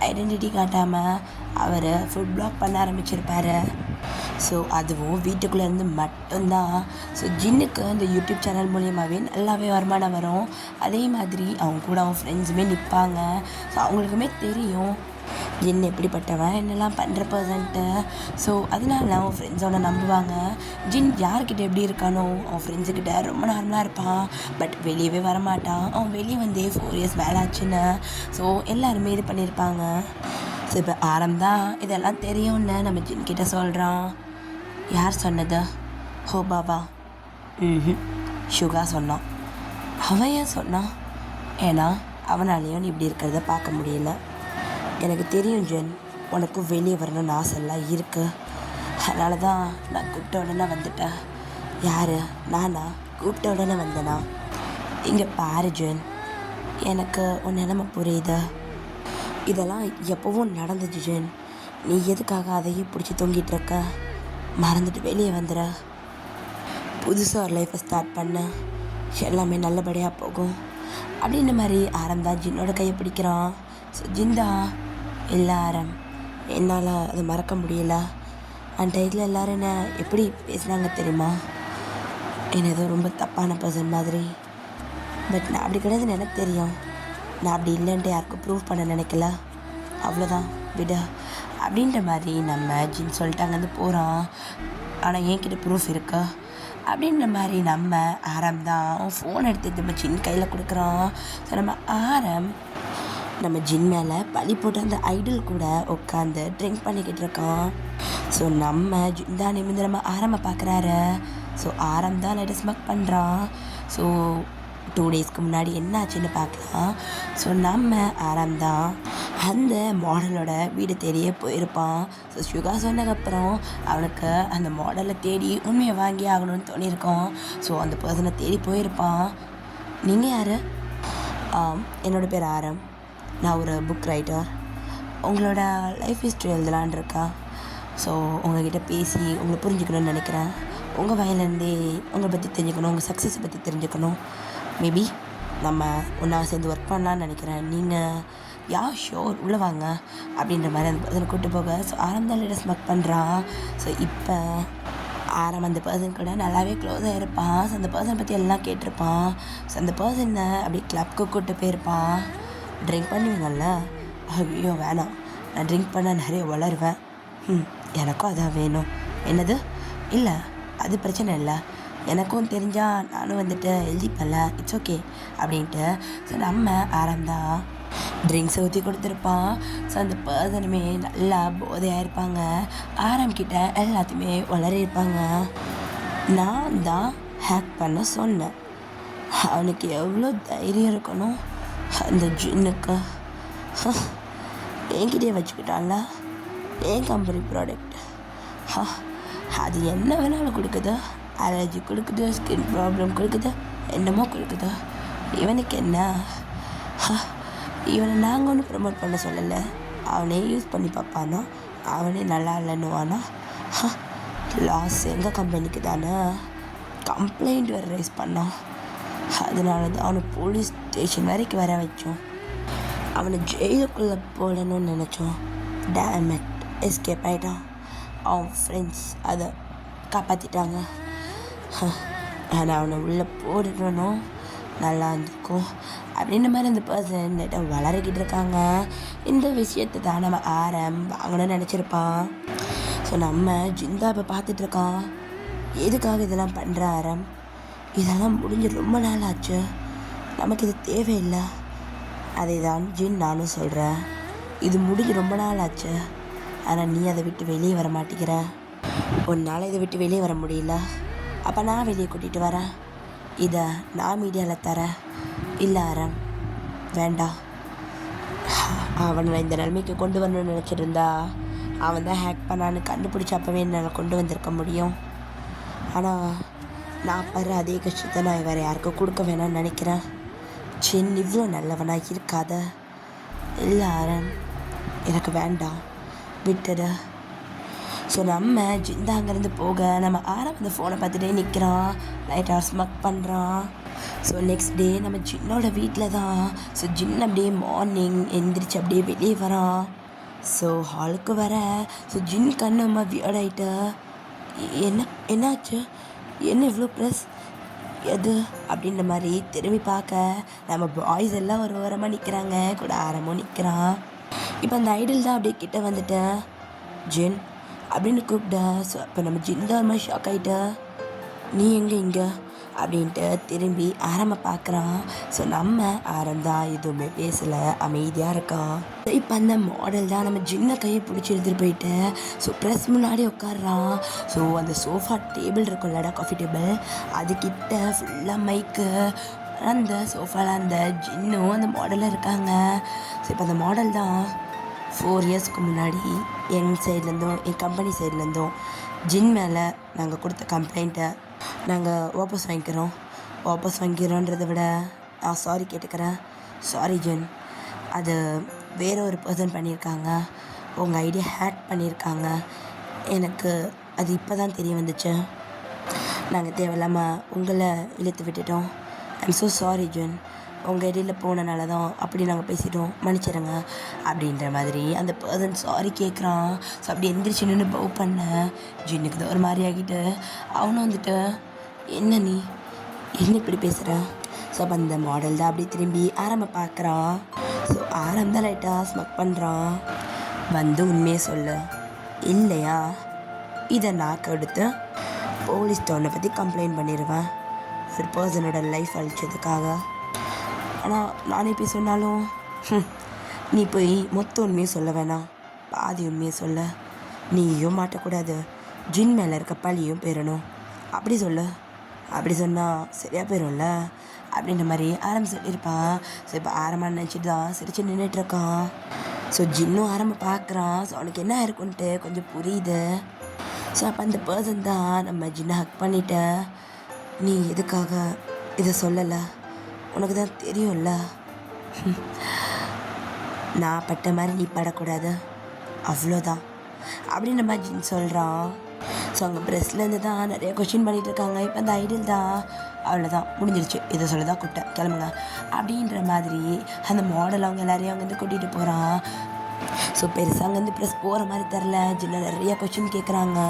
ஐடென்டிட்டி காட்டாமல் அவர் ஃபுல் பிளாக் பண்ண ஆரம்பிச்சிருப்பார். ஸோ அதுவும் வீட்டுக்குள்ளேருந்து மட்டும்தான். ஸோ ஜின்னுக்கு அந்த யூடியூப் சேனல் மூலியமாகவே நல்லாவே வருமானம் வரும். அதே மாதிரி அவங்க கூட அவங்க ஃப்ரெண்ட்ஸுமே நிற்பாங்க. ஸோ அவங்களுக்குமே தெரியும் ஜின் எப்படிப்பட்டவன் என்னெல்லாம் பண்ணுற பர்சன்ட்டு. ஸோ அதனால அவன் ஃப்ரெண்ட்ஸோட நம்புவாங்க. ஜின் யார்கிட்ட எப்படி இருக்கானோ அவன் ஃப்ரெண்ட்ஸுக்கிட்ட ரொம்ப நார்மலாக இருப்பான். பட் வெளியவே வரமாட்டான். அவன் வெளியே வந்தே 4 years மேலே ஆச்சுன்னு. ஸோ எல்லாருமே இது பண்ணியிருப்பாங்க. ஸோ இப்போ ஆரம்பம் இதெல்லாம் தெரியும்னு நம்ம ஜின் கிட்ட சொல்கிறான். யார் சொன்னது? ஹோ பாபா. சுகா சொன்னான். அவன் ஏன் சொன்னான்? ஏன்னா அவனாலேயும் நீ இப்படி இருக்கிறத பார்க்க முடியல. எனக்கு தெரியும் ஜென், உனக்கு வெளியே வரணும்னு ஆசைலாம் இருக்குது. அதனால தான் நான் கூப்பிட்ட உடனே வந்துட்டேன். யார்? நானா? கூப்பிட்ட உடனே வந்தேனா? இங்கே பாரு ஜென், எனக்கு உன் நிலைமை புரியுது. இதெல்லாம் எப்போவும் நடந்துச்சு ஜென். நீ எதுக்காக அதையும் பிடிச்சி தொங்கிட்டு இருக்க? மறந்துட்டு வெளியே வந்துட. புதுசாக ஒரு லைஃப்பை ஸ்டார்ட் பண்ண, எல்லாமே நல்லபடியாக போகும் அப்படின்ற மாதிரி ஆரம்பம் ஜின்னோட கையை பிடிக்கிறான். ஸோ ஜிந்தா இல்லை ஆரம், என்னால் அதை மறக்க முடியல. அந்த டைத்தில் எல்லோரும் என்ன எப்படி பேசுனாங்க தெரியுமா? என்ன ஏதோ ரொம்ப தப்பான பர்சன் மாதிரி. பட் நான் அப்படி கிடையாதுன்னு எனக்கு தெரியும். நான் அப்படி இல்லைன்ட்டு யாருக்கும் ப்ரூவ் பண்ண நினைக்கல. அவ்வளோதான் விட அப்படின்ற மாதிரி நம்ம ஜின் சொல்லிட்டு அங்கேருந்து போகிறான். ஆனால் என்கிட்ட ப்ரூஃப் இருக்கா அப்படின்ற மாதிரி நம்ம ஆரம் தான் ஃபோன் எடுத்து நம்ம ஜின் கையில் கொடுக்குறோம். ஸோ நம்ம ஆரம் நம்ம ஜின் மேலே பழி போட்டு அந்த ஐடல் கூட உட்காந்து ட்ரிங்க் பண்ணிக்கிட்டு இருக்கோம். ஸோ நம்ம ஜின் தான் நிமிந்து நம்ம ஆரம்ப பார்க்குறாரு. ஸோ ஆரம் தான் லைட்டாக ஸ்மக் பண்ணுறான். ஸோ 2 daysக்கு முன்னாடி என்ன ஆச்சுன்னு பார்க்கலாம். ஸோ நம்ம ஆரம் தான் அந்த மாடலோட வீடு தேடியே போயிருப்பான். ஸோ சுகா சொன்னதுக்கப்புறம் அவனுக்கு அந்த மாடலை தேடி உண்மையை வாங்கி ஆகணும்னு தோணியிருக்கோம். ஸோ அந்த பர்சனை தேடி போயிருப்பான். நீங்கள் யார்? என்னோடய பேர் ஆரம். நான் ஒரு புக் ரைட்டர். உங்களோட லைஃப் ஹிஸ்ட்ரி எழுதலான் இருக்கா. ஸோ உங்கள்கிட்ட பேசி உங்களை புரிஞ்சுக்கணும்னு நினைக்கிறேன். உங்கள் வயலேருந்தே உங்களை பற்றி தெரிஞ்சுக்கணும், உங்கள் சக்ஸஸை பற்றி தெரிஞ்சுக்கணும். மேபி நம்ம ஒன்றா சேர்ந்து ஒர்க் பண்ணலான்னு நினைக்கிறேன். நீங்கள் ஷோர் உள்ளே வாங்க அப்படின்ற மாதிரி அந்த பர்சனை கூப்பிட்டு போக. ஸோ ஆரம்பம் தான் ஸ்மக் பண்ணுறான். ஸோ இப்போ ஆரம் அந்த பர்சன் கூட நல்லாவே க்ளோஸாக இருப்பான். ஸோ அந்த பர்சனை பற்றி எல்லாம் கேட்டிருப்பான். ஸோ அந்த பர்சனை அப்படியே கிளப்க்கு கூப்பிட்டு போயிருப்பான். ட்ரிங்க் பண்ணுவீங்கள்ல? ஐயோ வேணாம், நான் ட்ரிங்க் பண்ண நிறைய வளருவேன். எனக்கும் அதான் வேணும். என்னது? இல்லை அது பிரச்சனை இல்லை, எனக்கும் தெரிஞ்சால் நானும் வந்துட்டு எழுதிப்பேன்ல, இட்ஸ் ஓகே அப்படின்ட்டு. ஸோ நம்ம ஆரம்பம் ட்ரிங்க்ஸை ஊற்றி கொடுத்துருப்பான். ஸோ அந்த பர்சனுமே நல்லா போதையாக இருப்பாங்க. ஆரம்பிக்கிட்ட எல்லாத்தையுமே வளரியிருப்பாங்க. நான் தான் ஹேக் பண்ண சொன்னேன். அவனுக்கு எவ்வளோ தைரியம் இருக்கணும் அந்த ஜின்னுக்கு. என்கிட்டயே வச்சுக்கிட்டான்ல என் கம்பெனி ப்ராடக்ட். அது என்ன வேணாலும் கொடுக்குது. அலர்ஜி கொடுக்குது, ஸ்கின் ப்ராப்ளம் கொடுக்குது, என்னமோ கொடுக்குது. இவனுக்கு என்ன? இவனை நாங்கள் ஒன்றும் ப்ரமோட் பண்ண சொல்லலை. அவனே யூஸ் பண்ணி பார்ப்பானா, அவனே நல்லா இல்லைன்னுவானா. லாஸ் எங்கள் கம்பெனிக்கு தானே. கம்ப்ளைண்ட் வேறு ரைஸ் பண்ணான். அதனால தான் அவனை போலீஸ் ஸ்டேஷன் வரைக்கும் வர வச்சோம். அவனை ஜெயிலுக்குள்ளே போடணும்னு நினச்சோம். டேமட் எஸ்கேப் ஆகிட்டான். அவன் ஃப்ரெண்ட்ஸ் அதை காப்பாற்றிட்டாங்க. ஆனால் அவனை உள்ளே போடணும் நல்லா இருந்திருக்கும் அப்படின்ற மாதிரி அந்த பர்சன் வளர்கிட்டு இருக்காங்க. இந்த விஷயத்தை தான் நம்ம வாங்கணும்னு நினச்சிருப்பான். ஸோ நம்ம ஜிந்தா இப்போ பார்த்துட்ருக்கான். எதுக்காக இதெல்லாம் பண்ணுற இதெல்லாம் முடிஞ்சு ரொம்ப நாள் ஆச்சு, நமக்கு இது தேவையில்லை. அதை தான் நானும் சொல்கிறேன். இது முடிஞ்சு ரொம்ப நாள் ஆச்சு, ஆனால் நீ அதை விட்டு வெளியே வர மாட்டேங்கிற. உன்னால் இதை விட்டு வெளியே வர முடியல, அப்போ நான் வெளியே கூட்டிகிட்டு வரேன். இதை நான் மீடியாவில் தரேன். இல்லை வேண்டாம். அவனை இந்த நிலைமைக்கு கொண்டு வரணும்னு நினச்சிருந்தா அவன் தான் ஹேக் பண்ணான்னு கண்டுபிடிச்ச அப்போவே என்னால் கொண்டு வந்திருக்க முடியும். ஆனால் நான் படுற அதே கஷ்டத்தை நான் வேறு யாருக்கும் கொடுக்க வேணாம்னு நினைக்கிறேன். இவ்வளோ நல்லவனாக இருக்காத. இல்லை எனக்கு வேண்டாம், விட்டுடு. ஸோ நம்ம ஜிந்தா அங்கேருந்து போக நம்ம அந்த ஃபோனை பார்த்துட்டே நிற்கிறான். லைட்டாக ஸ்மக் பண்ணுறான். ஸோ நெக்ஸ்ட் டே நம்ம ஜின்னோட வீட்டில் தான். ஸோ ஜின் அப்படியே மார்னிங் எந்திரிச்சு அப்படியே வெளியே வரான். ஸோ ஹாலுக்கு வர ஸோ ஜின் கண்ணு அம்மா வியர்டாயிட்ட. என்னாச்சு, என்ன இவ்வளோ ப்ரெஸ் எது அப்படின்ற மாதிரி திரும்பி பார்க்க நம்ம பாய்ஸ் எல்லாம் ஒரு ஓரமாக நிற்கிறாங்க, கூட ஆரமும் நிற்கிறான். இப்போ அந்த ஐடல் தான் அப்படியே கிட்ட வந்துட்டேன். ஜின் அப்படின்னு கூப்பிட்ட. ஸோ அப்போ நம்ம ஜின் தான் மாதிரி ஷாக் ஆகிட்ட. நீ எங்கே இங்கே அப்படின்ட்டு திரும்பி பார்க்குறான். ஸோ நம்ம தான் எதுவுமே பேசலை, அமைதியாக இருக்கான். இப்போ அந்த மாடல் தான் நம்ம ஜின்னை கையை பிடிச்சி எடுத்துகிட்டு போயிட்டு ஸோ ப்ரெஸ் முன்னாடி உட்காடுறான். ஸோ அந்த சோஃபா டேபிள் இருக்கும்லடா, காஃபி டேபிள், அதுக்கிட்ட ஃபுல்லாக மைக்கு. அந்த சோஃபாவில் அந்த ஜின்னும் அந்த மாடலும் இருக்காங்க. ஸோ இப்போ அந்த மாடல் தான் 4 இயர்ஸ்க்கு முன்னாடி என் சைட்லேருந்தும் என் கம்பெனி சைட்லேருந்தும் ஜின் மேலே நாங்கள் கொடுத்த கம்ப்ளைண்ட்டை நாங்கள் வாபஸ் வாங்கிக்கிறோன்றதை விட நான் சாரி கேட்டுக்கிறேன். சாரி ஜின், அது வேறு ஒரு பர்சன் பண்ணியிருக்காங்க, உங்கள் ஐடியா ஹேக் பண்ணியிருக்காங்க. எனக்கு அது இப்போ தான் தெரிய வந்துச்சு. நாங்கள் தேவையில்லாமல் உங்களை இழுத்து விட்டுட்டோம். ஐம் ஸோ சாரி ஜின், உங்கள் இடையில் போனனால தான் அப்படி நாங்கள் பேசிட்டோம், மன்னிச்சிடுங்க அப்படின்ற மாதிரி அந்த பர்சன் சாரி கேட்குறான். ஸோ அப்படி எந்திரிச்சு நின்று பவ் பண்ண ஜின்னுக்கு தான் ஒரு மாதிரி ஆகிட்டு அவனும் வந்துட்டு என்ன நீ என்ன இப்படி பேசுகிற. ஸோ அப்போ அந்த மாடல் தான் அப்படி திரும்பி பார்க்குறான். ஸோ தான் லைட்டாக ஸ்மக் பண்ணுறான். வந்து உண்மையை சொல்லு, இல்லையா இதை நான் கொடுத்து போலீஸ்ட்ட உன்னை பற்றி கம்ப்ளைண்ட் பண்ணிடுவேன், ஒரு பர்சனோட லைஃப் அழிச்சதுக்காக. ஆனால் நானே போய் சொன்னாலும் நீ போய் மொத்த உண்மையை சொல்ல வேணாம், பாதி உண்மையை சொல்ல. நீயும் மாட்டக்கூடாது, ஜின் மேலே இருக்க பழியும் பெறணும். அப்படி சொல்லு, அப்படி சொன்னால் சரியாக போயிடும்ல அப்படின்ற மாதிரி சொல்லியிருப்பான். ஸோ இப்போ நினச்சிட்டு தான் சிரிச்சு நின்றுட்டுருக்கான். ஸோ ஜின்னும் பார்க்குறான். ஸோ அவனுக்கு என்ன இருக்குன்ட்டு கொஞ்சம் புரியுது. ஸோ அப்போ அந்த பர்சன் தான் நம்ம ஜின்னை ஹக் பண்ணிட்ட. நீ எதுக்காக இதை சொல்லலை, உனக்கு தான் தெரியும்ல, நான் பட்ட மாதிரி நீ படக்கூடாது, அவ்வளோதான் அப்படின்னு நம்ம ஜின் சொல்கிறான். ஸோ அங்கே ப்ரெஸ்லேருந்து தான் நிறைய கொஷின் பண்ணிகிட்டு இருக்காங்க. இப்போ அந்த ஐடியல் தான் அவ்வளோதான் முடிஞ்சிருச்சு, இதை சொல்ல தான் கூப்பிட்டேன், கிளம்புங்க அப்படின்ற மாதிரி அந்த மாடல் அவங்க எல்லாரையும் அங்கேருந்து கூட்டிகிட்டு போகிறான். ஸோ பெருசாக அங்கேருந்து ப்ரெஸ் போகிற மாதிரி தெரில. ஜின்ன நிறைய கொஷின் கேட்குறாங்க.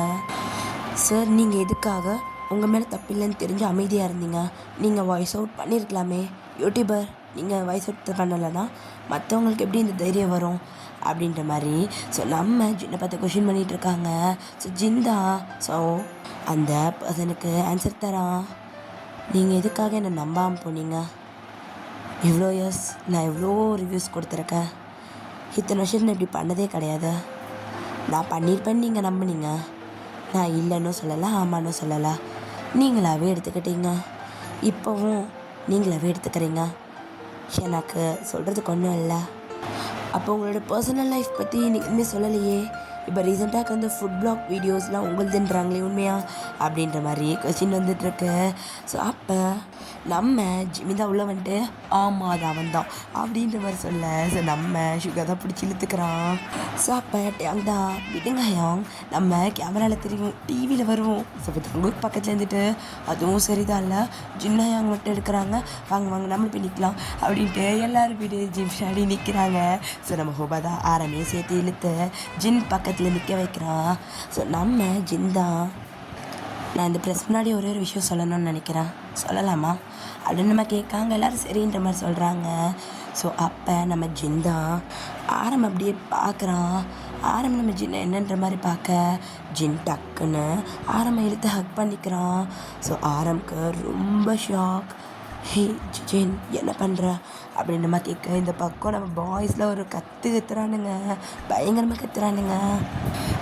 சார் நீங்கள் எதுக்காக உங்கள் மேலே தப்பில்லைன்னு தெரிஞ்சு அமைதியாக இருந்தீங்க, நீங்கள் வாய்ஸ் அவுட் பண்ணியிருக்கலாமே, யூடியூபர் நீங்கள் வாய்ஸ் அவுட் பண்ணலைன்னா மற்றவங்களுக்கு எப்படி இந்த தைரியம் வரும் அப்படின்ற மாதிரி. ஸோ நம்ம ஜின்னை பார்த்து கொஷின் பண்ணிகிட்டு இருக்காங்க. ஸோ ஜிந்தா ஸோ அந்த பர்சனுக்கு ஆன்சர் தரான். நீங்கள் எதுக்காக என்னை நம்பாமல் போனீங்க, இவ்வளோ இயர்ஸ் நான் எவ்வளோ ரிவ்யூஸ் கொடுத்துருக்கேன், இத்தனை வருஷம் நான் இப்படி பண்ணதே கிடையாது, நான் பண்ணியிருப்பேன்னு நீங்கள் நம்பினீங்க, நான் இல்லைன்னு சொல்லலை ஆமான்னு சொல்லலை, நீங்களாகவே எடுத்துக்கிட்டீங்க, இப்போவும் நீங்களாகவே எடுத்துக்கிறீங்க, எனக்கு சொல்கிறதுக்கு ஒன்றும் இல்லை. அப்போ உங்களோட பர்சனல் லைஃப் பற்றி நீங்கள் சொல்லலையே, இப்போ ரீசெண்டாக வந்து ஃபுட் பிளாக் வீடியோஸ்லாம் உங்களுதுன்றாங்களே உண்மையா அப்படின்ற மாதிரி கொஸ்டின் வந்துட்டுருக்கு. ஸோ அப்போ நம்ம ஜிம்மி தான் உள்ள வந்துட்டு ஆமாம் அது அவன் தான் அப்படின்ற மாதிரி சொல்ல. ஸோ நம்ம சுகர் தான் பிடிச்சி இழுத்துக்கிறான். ஸோ அப்போ டேங் தான் விடுங்க யாங், நம்ம கேமராவில் தெரியும், டிவியில் வருவோம். ஸோ உங்களுக்கு பக்கத்தில் இருந்துட்டு அதுவும் சரிதான் இல்லை, ஜின்னா யாங் மட்டும் எடுக்கிறாங்க, வாங்க வாங்க நம்மளும் போய் நிற்கலாம் அப்படின்ட்டு எல்லோரும் போய்ட்டு ஜிம் ஷாடி நிற்கிறாங்க. ஸோ நம்ம ஹோபா தான் ஆரமே சேர்த்து இழுத்து ஜின் பக்கத்தில் நிற்க வைக்கிறான். ஸோ நம்ம ஜின் தான். நான் இந்த ப்ரெஸ் முன்னாடி ஒரே ஒரு விஷயம் சொல்லணும்னு நினைக்கிறேன், சொல்லலாமா அப்படின்னு நம்ம கேட்காங்க. எல்லோரும் சரின்ற மாதிரி சொல்கிறாங்க. ஸோ அப்போ நம்ம ஜின் தான் ஆரம் அப்படியே பார்க்குறான். ஆரம் நம்ம ஜின்னை என்னன்ற மாதிரி பார்க்க ஜின் டக்குன்னு ஆரம்பை இழுத்து ஹக் பண்ணிக்கிறான். ஸோ ஆரம்க்கு ரொம்ப ஷாக். ஹே ஜின் என்ன பண்ணுற அப்படின்ற மாதிரி கேட்க இந்த பக்கம் நம்ம பாய்ஸில் ஒரு கத்துறானுங்க, பயங்கரமாக கத்துறானுங்க.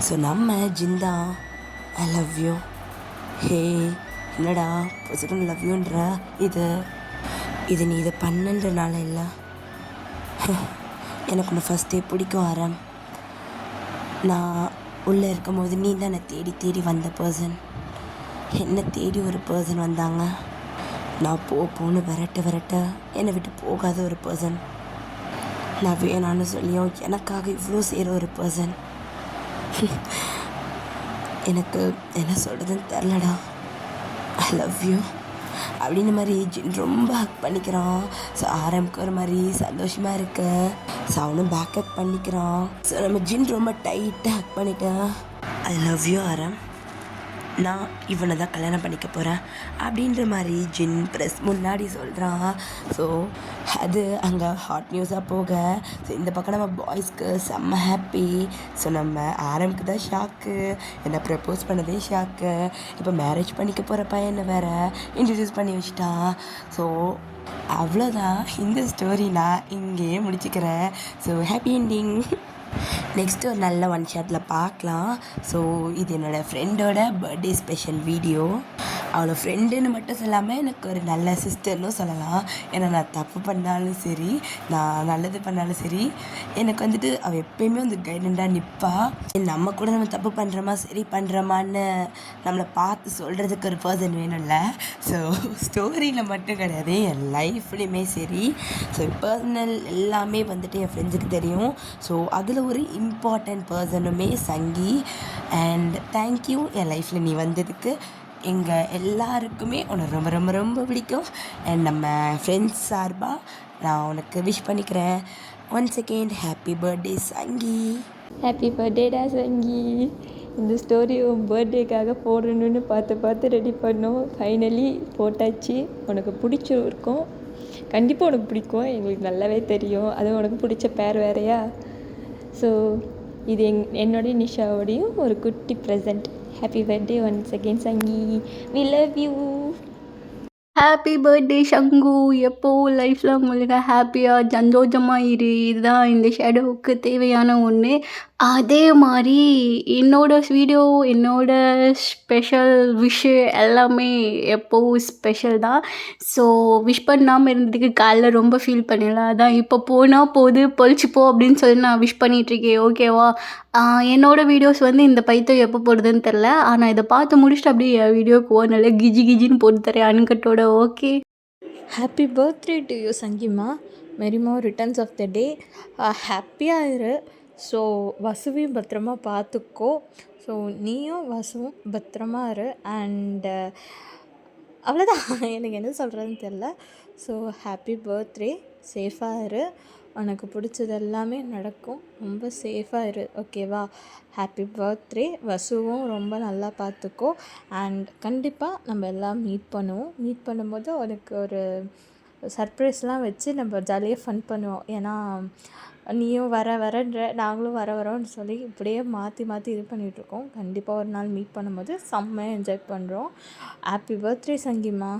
ஸோ நம்ம ஜின் தான் ஐ லவ் யூ. ஹே என்னடா பொசிட்டிவ் லவ் யூன்ற இது நீ இதை பண்ணுன்றனால இல்லை, எனக்கு உன்னை ஃபஸ்ட்டே பிடிக்கும் ஆரம். நான் உள்ளே இருக்கும்போது நீ தான் என்னை தேடி தேடி வந்த பர்சன். என்னை தேடி ஒரு பர்சன் வந்தாங்க. நான் போன்னு விரட்ட என்னை விட்டு போகாத ஒரு பர்சன். நான் வேணான்னு சொல்லியும் எனக்காக இவ்வளோ செய்கிற ஒரு பர்சன். எனக்கு என்ன சொல்கிறதுன்னு தெரிலடா. ஐ லவ் யூ அப்படின்னு மாதிரி ஜின் ரொம்ப ஹக் பண்ணிக்கிறான். ஸோ ஆரம்புக்கு ஒரு மாதிரி சந்தோஷமாக இருக்கு. ஸோ அவனும் பேக்கப் பண்ணிக்கிறான். ஸோ நம்ம ஜின் ரொம்ப டைட்டாக ஹக் பண்ணிட்டேன். ஐ லவ் யூ ஆரம், நான் இவனை தான் கல்யாணம் பண்ணிக்க போகிறேன் அப்படின்ற மாதிரி ஜின் ப்ரெஸ் முன்னாடி சொல்கிறான். ஸோ அது அங்கே ஹாட் நியூஸாக போக, ஸோ இந்த பக்கம் நம்ம பாய்ஸ்க்கு செம்ம ஹாப்பி. ஸோ நம்ம ஆரம்புக்கு தான் ஷாக்கு, என்னை ப்ரப்போஸ் பண்ணதே ஷாக்கு. இப்போ மேரேஜ் பண்ணிக்க போகிற பையனை வேறு இன்ட்ரடியூஸ் பண்ணி வச்சிட்டான். ஸோ அவ்வளோதான், இந்த ஸ்டோரி நான் இங்கேயே முடிச்சுக்கிறேன். So happy ending. நெக்ஸ்ட்டு ஒரு நல்ல ஒன் ஷாட்டில் பார்க்கலாம். ஸோ இது என்னோடய ஃப்ரெண்டோட பர்த்டே ஸ்பெஷல் வீடியோ. அவளை ஃப்ரெண்டுன்னு மட்டும் சொல்லாமல் எனக்கு ஒரு நல்ல சிஸ்டர்னு சொல்லலாம். ஏன்னா நான் தப்பு பண்ணாலும் சரி, நான் நல்லது பண்ணாலும் சரி, எனக்கு வந்துட்டு அவள் எப்போயுமே வந்து கைடண்டாக நிற்பா. நம்ம கூட நம்ம தப்பு பண்ணுறோமா சரி பண்ணுறோமான்னு நம்மளை பார்த்து சொல்கிறதுக்கு ஒரு பர்சன் வேணும்ல. ஸோ ஸ்டோரியில் மட்டும் கிடையாது, என் லைஃப்லேயுமே சரி. ஸோ பர்சனல் எல்லாமே வந்துட்டு என் ஃப்ரெண்ட்ஸுக்கு தெரியும். ஸோ அதில் ஒரு இம்பார்ட்டண்ட் பர்சனுமே சங்கி. அண்ட் தேங்க்யூ என் லைஃப்பில் நீ வந்ததுக்கு. எங்கள் எல்லாருக்குமே உன்னை ரொம்ப ரொம்ப ரொம்ப பிடிக்கும். அண்ட் நம்ம ஃப்ரெண்ட்ஸ் சார்பாக நான் உனக்கு விஷ் பண்ணிக்கிறேன். ஒன் செகண்ட் ஹாப்பி பர்த்டே சங்கி. ஹாப்பி பர்த்டேடா சங்கி. இந்த ஸ்டோரி உன் பர்த்டேக்காக போடணுன்னு பார்த்து ரெடி பண்ணோம். ஃபைனலி போட்டாச்சு. உனக்கு பிடிச்சிருக்கும், கண்டிப்பாக உனக்கு பிடிக்கும், எங்களுக்கு நல்லாவே தெரியும். அதுவும் உனக்கு பிடிச்ச பேர் வேறையா. ஸோ இது என்னோடைய நிஷாவோடையும் ஒரு குட்டி present. Happy birthday once again சங்கி. We love you. Happy birthday சங்கு. எப்போ லைஃப்பில் உங்களுக்கு ஹாப்பியாக சந்தோஷமாக இதுதான் இந்த ஷேடோவுக்கு தேவையான ஒன்று. அதே மாதிரி என்னோட ஸ்பெஷல் விஷ் எல்லாமே எப்போவும் ஸ்பெஷல் தான். ஸோ விஷ் பண்ணாமல் இருந்ததுக்கு காலைல ரொம்ப ஃபீல் பண்ணல. அதான் இப்போ போனால் போது பொழிச்சுப்போ அப்படின்னு சொல்லி நான் விஷ் பண்ணிகிட்ருக்கேன். ஓகேவா? என்னோடய வீடியோஸ் வந்து இந்த பைத்தியம் எப்போ போடுதுன்னு தெரில. ஆனால் இதை பார்த்து முடிச்சுட்டு அப்படியே என் வீடியோக்கு நல்லா கிஜின்னு போட்டு தரேன் அன்கட்டோட. Okay, happy birthday to you சங்கிமா. Many more returns of the டே. ஹாப்பியாக இரு. ஸோ வசுவையும் பத்திரமா பார்த்துக்கோ. ஸோ நீயும் வசுவும் பத்திரமா இரு. அண்டு அவ்வளோதான், எனக்கு என்ன சொல்கிறதுன்னு தெரில. So happy birthday. சேஃபாக இரு. உனக்கு பிடிச்சது எல்லாமே நடக்கும். ரொம்ப சேஃபாக இரு. ஓகேவா? Happy birthday. வசுவும் ரொம்ப நல்லா பார்த்துக்கோ. அண்ட் கண்டிப்பாக நம்ம எல்லாம் மீட் பண்ணுவோம். மீட் பண்ணும்போது உனக்கு ஒரு சர்ப்ரைஸ்லாம் வச்சு நம்ம ஜாலியாக ஃபன் பண்ணுவோம். ஏன்னா நீயும் வரன்ற, நாங்களும் வரோன்னு சொல்லி இப்படியே மாற்றி இது பண்ணிகிட்ருக்கோம். கண்டிப்பாக ஒரு நாள் மீட் பண்ணும்போது செம்மையாக என்ஜாய் பண்ணுறோம். Happy birthday சங்கிமா.